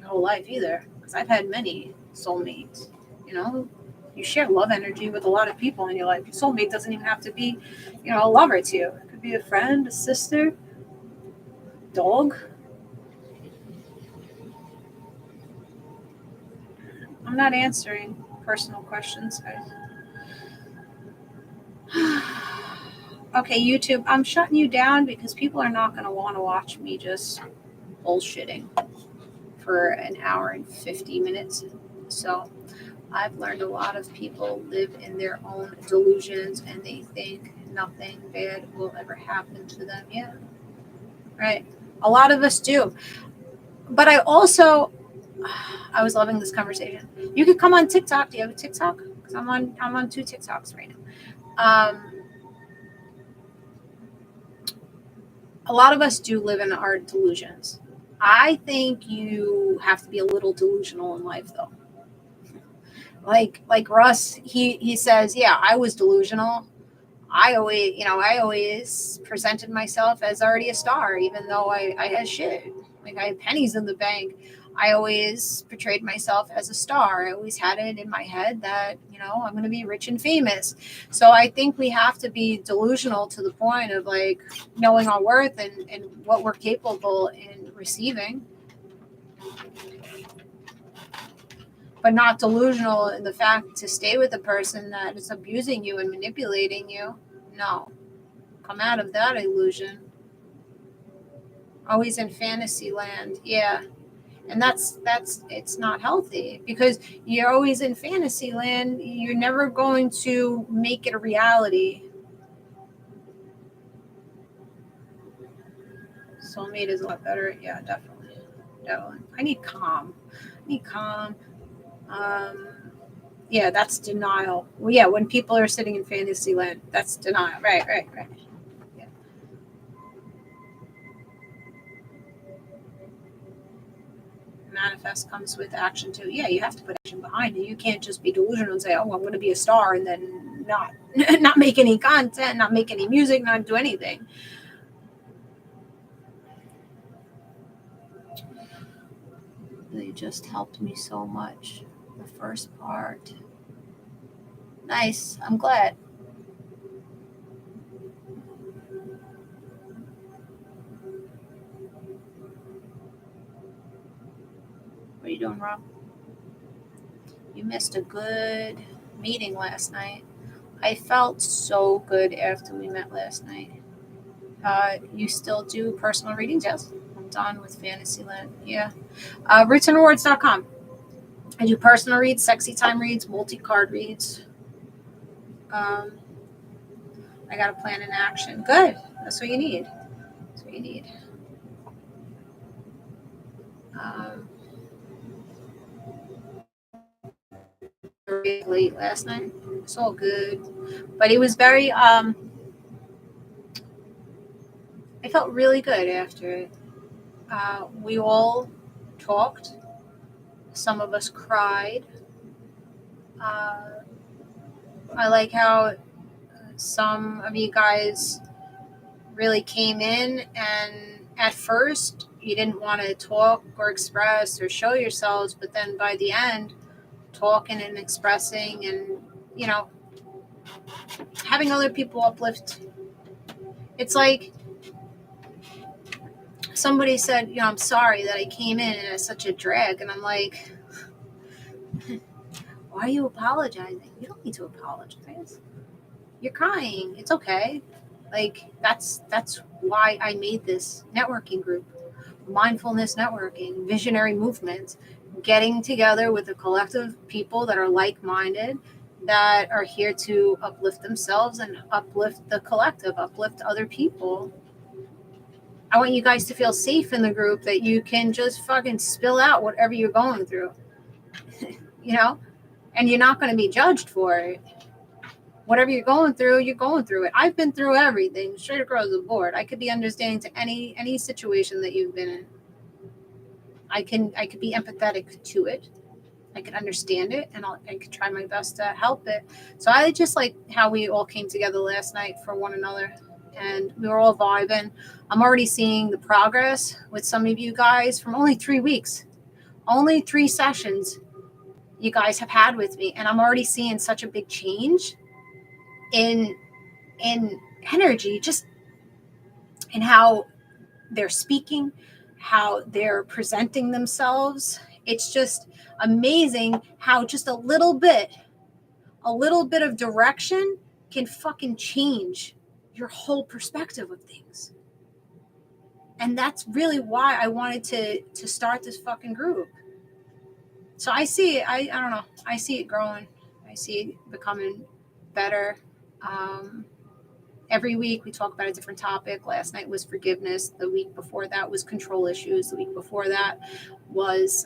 whole life either. Because I've had many soulmates. You share love energy with a lot of people in your life. Your soulmate doesn't even have to be, a lover to you. It could be a friend, a sister, dog. I'm not answering personal questions, guys. Okay, YouTube, I'm shutting you down because people are not going to want to watch me just bullshitting for an hour and 50 minutes. So I've learned a lot of people live in their own delusions and they think nothing bad will ever happen to them. Yeah, right. A lot of us do. But I was loving this conversation. You could come on TikTok. Do you have a TikTok? Because I'm on 2 TikToks right now. A lot of us do live in our delusions. I think you have to be a little delusional in life, though. Like Russ, he says, yeah, I was delusional. I always presented myself as already a star, even though I had shit. Like, I had pennies in the bank. I always portrayed myself as a star. I always had it in my head that, I'm going to be rich and famous. So I think we have to be delusional to the point of like knowing our worth and what we're capable in receiving, but not delusional in the fact to stay with a person that is abusing you and manipulating you. No. Come out of that illusion. Always in fantasy land. Yeah. And that's it's not healthy because you're always in fantasy land. You're never going to make it a reality. Soulmate is a lot better. Yeah, definitely. I need calm. Yeah, that's denial. Well, yeah, when people are sitting in fantasy land, that's denial. Right. Yeah. Manifest comes with action too. Yeah, you have to put action behind it. You can't just be delusional and say, "Oh, I'm going to be a star," and then not make any content, not make any music, not do anything. They just helped me so much. The first part. Nice. I'm glad. What are you doing, Rob? You missed a good meeting last night. I felt so good after we met last night. You still do personal readings? Yes. I'm done with Fantasyland. Yeah. RootsandRewards.com. I do personal reads, sexy time reads, multi-card reads. I got a plan in action. Good. That's what you need. Late last night. It's all good. But it was very, I felt really good after it. We all talked. Some of us cried. I like how some of you guys really came in, and at first you didn't want to talk or express or show yourselves, but then by the end, talking and expressing and, having other people uplift. It's like somebody said, I'm sorry that I came in as such a drag. And I'm like, why are you apologizing? You don't need to apologize. You're crying. It's okay. Like, that's why I made this networking group. Mindfulness networking, visionary movements, getting together with a collective of people that are like-minded, that are here to uplift themselves and uplift the collective, uplift other people. I want you guys to feel safe in the group, that you can just fucking spill out whatever you're going through, and you're not going to be judged for it. Whatever you're going through it. I've been through everything, straight across the board. I could be understanding to any situation that you've been in. I could be empathetic to it. I could understand it, and I could try my best to help it. So I just like how we all came together last night for one another, and we were all vibing. I'm already seeing the progress with some of you guys from only 3 weeks, only 3 sessions you guys have had with me, and I'm already seeing such a big change in energy, just in how they're speaking, how they're presenting themselves. It's just amazing how just a little bit of direction can fucking change your whole perspective of things. And that's really why I wanted to start this fucking group. So I see it. I don't know. I see it growing. I see it becoming better. Every week we talk about a different topic. Last night was forgiveness. The week before that was control issues. The week before that was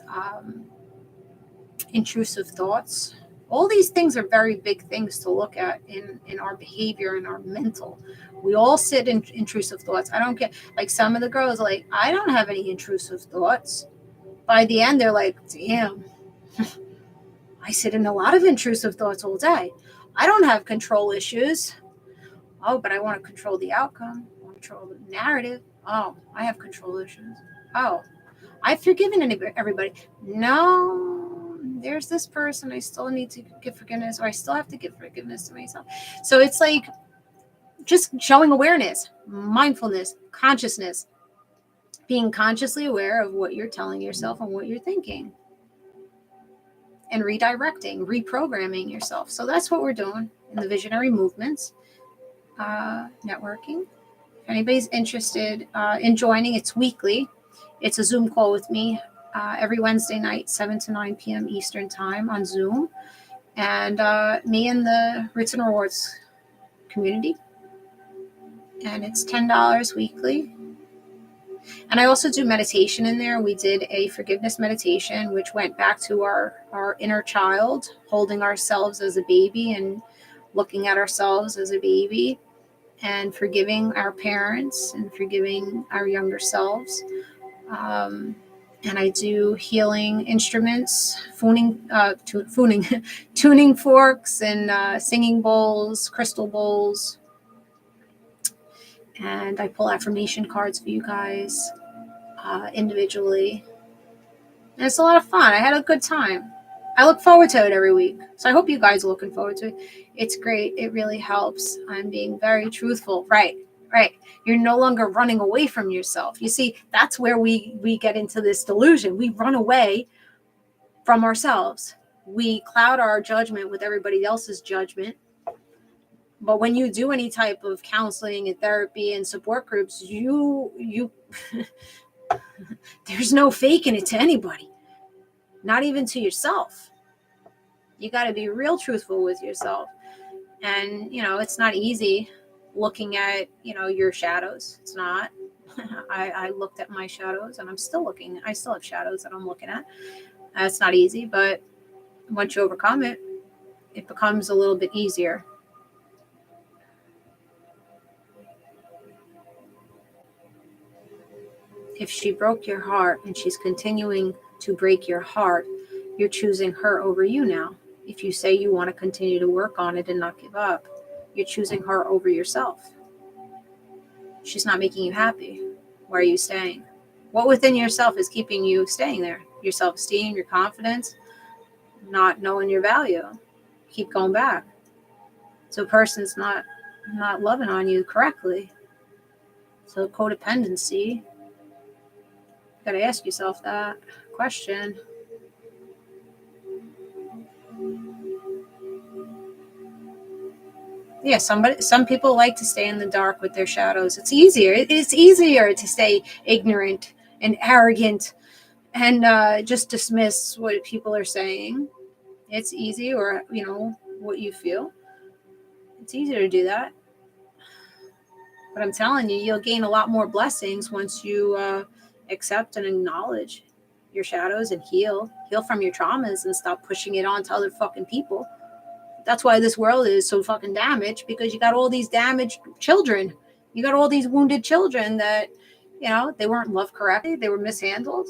intrusive thoughts. All these things are very big things to look at in our behavior and our mental. We all sit in intrusive thoughts. I don't get, like, some of the girls are like, I don't have any intrusive thoughts. By the end, they're like, damn, I sit in a lot of intrusive thoughts all day. I don't have control issues. Oh, but I want to control the outcome. I want to control the narrative. Oh, I have control issues. Oh, I've forgiven everybody. No, there's this person. I still need to give forgiveness, or I still have to give forgiveness to myself. So it's like just showing awareness, mindfulness, consciousness, being consciously aware of what you're telling yourself and what you're thinking, and redirecting, reprogramming yourself. So that's what we're doing in the visionary movements, networking. If anybody's interested in joining, it's weekly. It's a Zoom call with me every Wednesday night, 7 to 9 p.m. Eastern time on Zoom. And me and the Roots and Rewards community. And it's $10 weekly. And I also do meditation in there. We did a forgiveness meditation, which went back to our inner child, holding ourselves as a baby and looking at ourselves as a baby, and forgiving our parents and forgiving our younger selves. And I do healing instruments, tuning forks, and singing bowls, crystal bowls. And I pull affirmation cards for you guys individually. And it's a lot of fun. I had a good time. I look forward to it every week. So I hope you guys are looking forward to it. It's great. It really helps. I'm being very truthful. Right. You're no longer running away from yourself. You see, that's where we get into this delusion. We run away from ourselves. We cloud our judgment with everybody else's judgment. But when you do any type of counseling and therapy and support groups, you there's no faking it to anybody, not even to yourself. You got to be real truthful with yourself. And, it's not easy looking at, your shadows. It's not. I looked at my shadows, and I'm still looking. I still have shadows that I'm looking at. It's not easy, but once you overcome it, it becomes a little bit easier. If she broke your heart and she's continuing to break your heart, you're choosing her over you now. If you say you want to continue to work on it and not give up, you're choosing her over yourself. She's not making you happy. Why are you staying? What within yourself is keeping you staying there? Your self-esteem, your confidence, not knowing your value. Keep going back. So a person's not loving on you correctly. So codependency, you got to ask yourself that question. Yeah, some people like to stay in the dark with their shadows. It's easier. It's easier to stay ignorant and arrogant and just dismiss what people are saying. It's easy, or what you feel. It's easier to do that. But I'm telling you, you'll gain a lot more blessings once you accept and acknowledge your shadows and heal from your traumas and stop pushing it on to other fucking people. That's why this world is so fucking damaged, because you got all these damaged children. You got all these wounded children that, they weren't loved correctly. They were mishandled.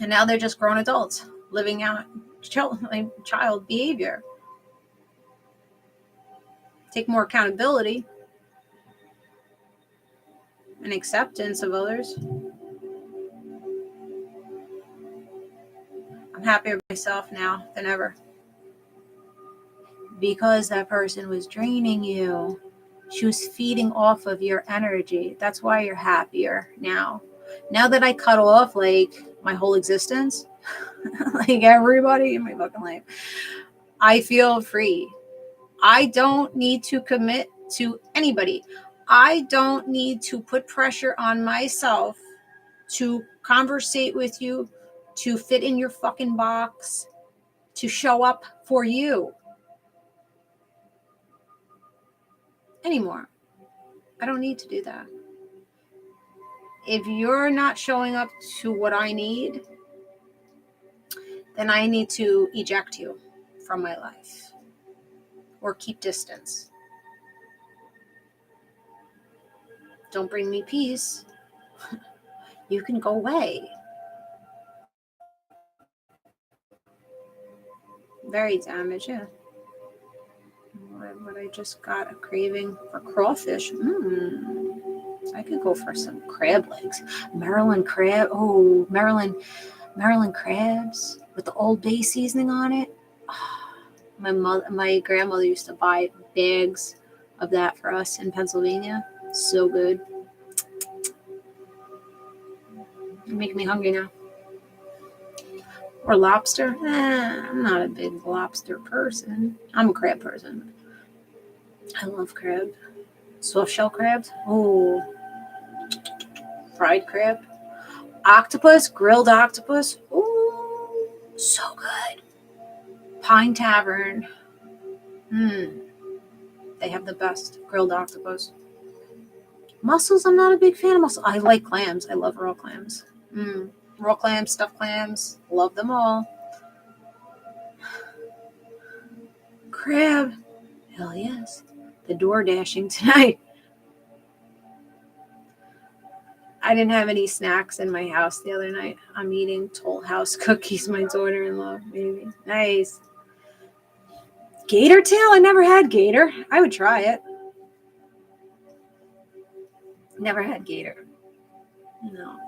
And now they're just grown adults living out child behavior. Take more accountability and acceptance of others. I'm happier with myself now than ever. Because that person was draining you. She was feeding off of your energy. That's why you're happier now. Now that I cut off my whole existence, everybody in my fucking life, I feel free. I don't need to commit to anybody. I don't need to put pressure on myself to conversate with you to fit in your fucking box, to show up for you anymore. I don't need to do that. If you're not showing up to what I need, then I need to eject you from my life or keep distance. Don't bring me peace. You can go away. Very damaged, yeah. But I just got a craving for crawfish. I could go for some crab legs. Maryland crab. Oh, Maryland crabs with the Old Bay seasoning on it. My grandmother used to buy bags of that for us in Pennsylvania. So good. You're making me hungry now. Or lobster. I'm not a big lobster person. I'm a crab person. I love crab. Soft shell crabs. Oh, fried crab. Octopus, grilled octopus. Ooh, so good. Pine Tavern. They have the best grilled octopus. Mussels, I'm not a big fan of mussels. I like clams. I love raw clams. Raw clams, stuffed clams. Love them all. Crab. Hell yes. The door dashing tonight. I didn't have any snacks in my house the other night. I'm eating Toll House cookies, my daughter-in-law, maybe. Nice. Gator tail? I never had gator. I would try it. Never had gator. No.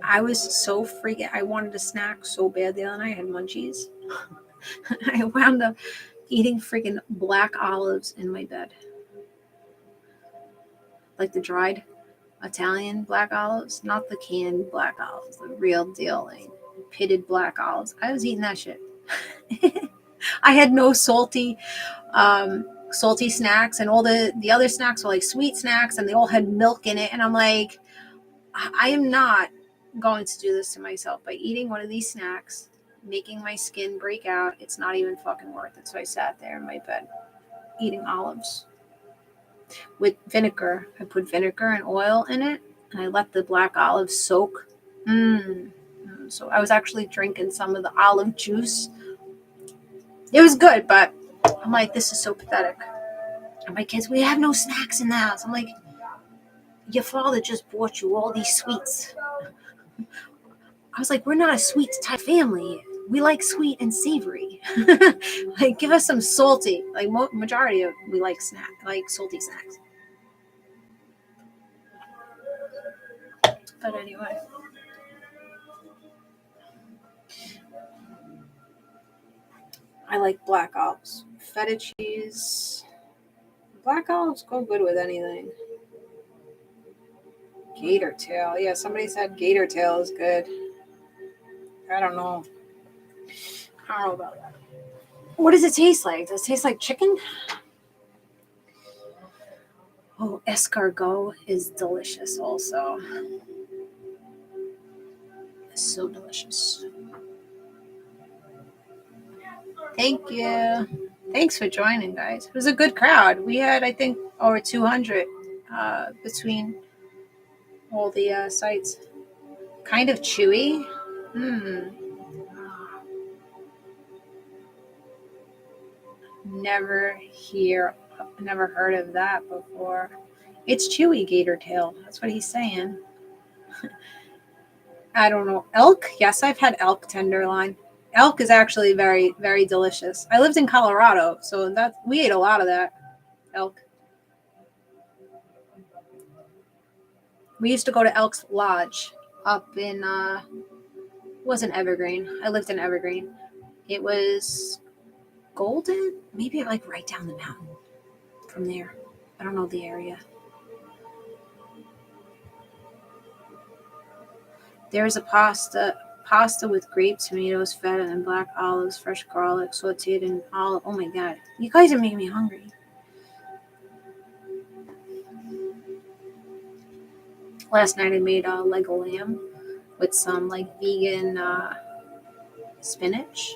I was so freaking, I wanted a snack so bad the other night. I had munchies. I wound up eating freaking black olives in my bed. Like the dried Italian black olives, not the canned black olives, the real deal, like pitted black olives. I was eating that shit. I had no salty snacks, and all the other snacks were like sweet snacks, and they all had milk in it. And I'm like, I am not going to do this to myself by eating one of these snacks, making my skin break out. It's not even fucking worth it. So I sat there in my bed eating olives with vinegar. I put vinegar and oil in it, and I let the black olives soak. So I was actually drinking some of the olive juice. It was good, but I'm like, this is so pathetic. And my kids, we have no snacks in the house. I'm like, your father just bought you all these sweets. I was like, we're not a sweet type family. We like sweet and savory. Like, give us some salty. Like, majority of we like salty snacks. But anyway. I like black olives. Feta cheese. Black olives go good with anything. Gator tail. Yeah, somebody said gator tail is good. I don't know. I don't know about that. What does it taste like? Does it taste like chicken? Oh, escargot is delicious also. It's so delicious. Thank you. Thanks for joining, guys. It was a good crowd. We had, I think, over 200 between all the sites. Kind of chewy. Never heard of that before. It's chewy gator tail. That's what he's saying. I don't know. Elk? Yes, I've had elk tenderloin. Elk is actually very, very delicious. I lived in Colorado, so we ate a lot of that elk. We used to go to Elk's Lodge up in wasn't Evergreen. I lived in Evergreen. It was Golden, maybe like right down the mountain from there. I don't know the area. There's a pasta with grape tomatoes, feta, and black olives, fresh garlic, sauteed in olive. Oh my god, you guys are making me hungry. Last night I made a leg of lamb with some like vegan spinach,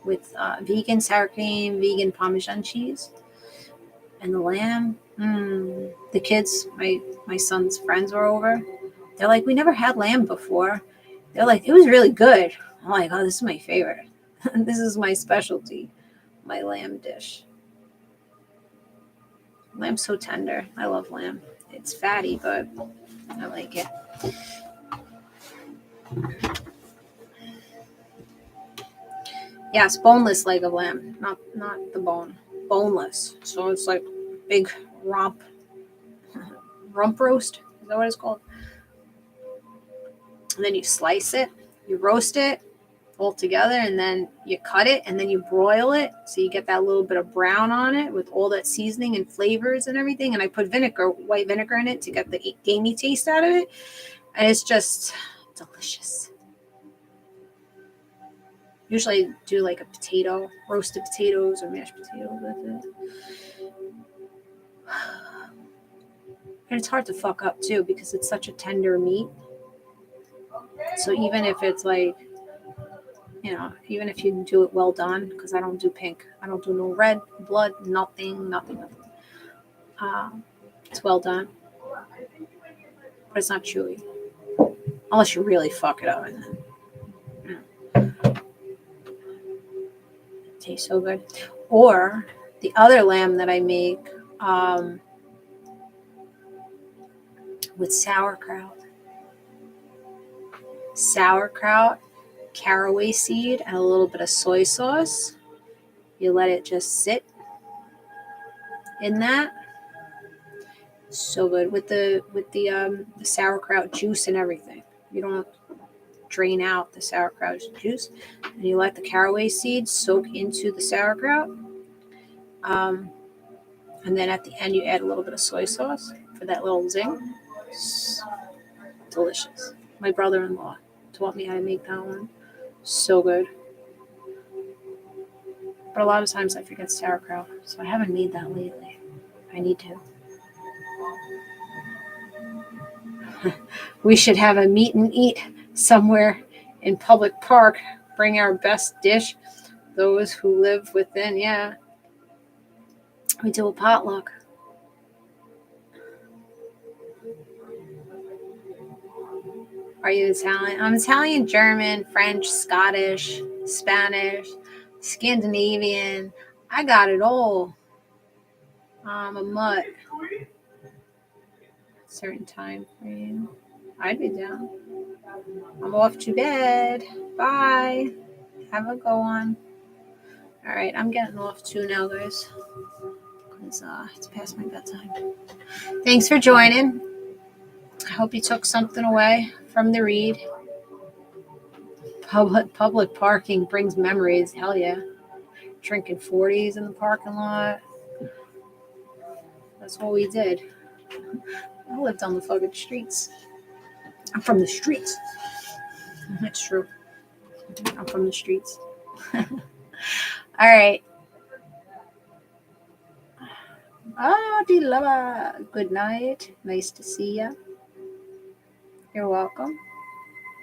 with vegan sour cream, vegan Parmesan cheese, and the lamb. The kids, my son's friends were over. They're like, we never had lamb before. They're like, it was really good. I'm like, oh, this is my favorite. This is my specialty, my lamb dish. Lamb's so tender. I love lamb. It's fatty, but I like it. Yes, boneless leg of lamb, not the bone. Boneless. So it's like big rump roast. Is that what it's called? And then you slice it, you roast it all together, and then you cut it, and then you broil it, so you get that little bit of brown on it with all that seasoning and flavors and everything. And I put white vinegar in it to get the gamey taste out of it, and it's just delicious. Usually I do like a potato, roasted potatoes or mashed potatoes with it. And it's hard to fuck up too because it's such a tender meat. So even if it's like, even if you do it well done, because I don't do pink, I don't do no red, blood, nothing. It's well done, but it's not chewy, unless you really fuck it up. It tastes so good. Or the other lamb that I make with sauerkraut, caraway seed, and a little bit of soy sauce. You let it just sit in that. So good with the sauerkraut juice and everything. You don't drain out the sauerkraut juice, and you let the caraway seeds soak into the sauerkraut. And then at the end, you add a little bit of soy sauce for that little zing. It's delicious. My brother-in-law taught me how to make that one. So good. But a lot of times I forget sauerkraut, so I haven't made that lately. I need to. We should have a meet and eat somewhere in public park. Bring our best dish. Those who live within, yeah. We do a potluck. Are you Italian? I'm Italian, German, French, Scottish, Spanish, Scandinavian. I got it all. I'm a mutt. Certain time frame. I'd be down. I'm off to bed. Bye. Have a go on. All right, I'm getting off too now, guys. Because it's past my bedtime. Thanks for joining. I hope you took something away from the read. Public parking brings memories. Hell yeah. Drinking 40s in the parking lot. That's what we did. I lived on the fucking streets. I'm from the streets. That's true. I'm from the streets. All right. Lava. Good night. Nice to see ya. You're welcome.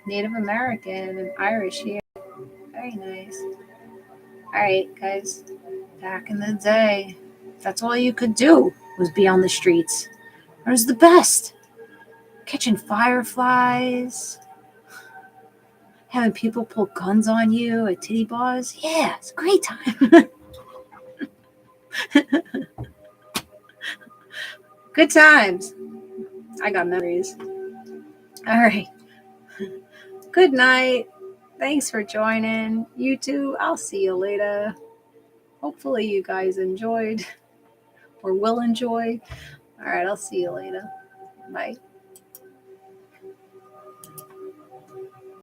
Native American and Irish here. Very nice. All right, guys. Back in the day, that's all you could do was be on the streets. It was the best. Catching fireflies. Having people pull guns on you at titty bars. Yeah, it's a great time. Good times. I got memories. All right. Good night. Thanks for joining. You too. I'll see you later. Hopefully you guys enjoyed or will enjoy. All right. I'll see you later. Bye.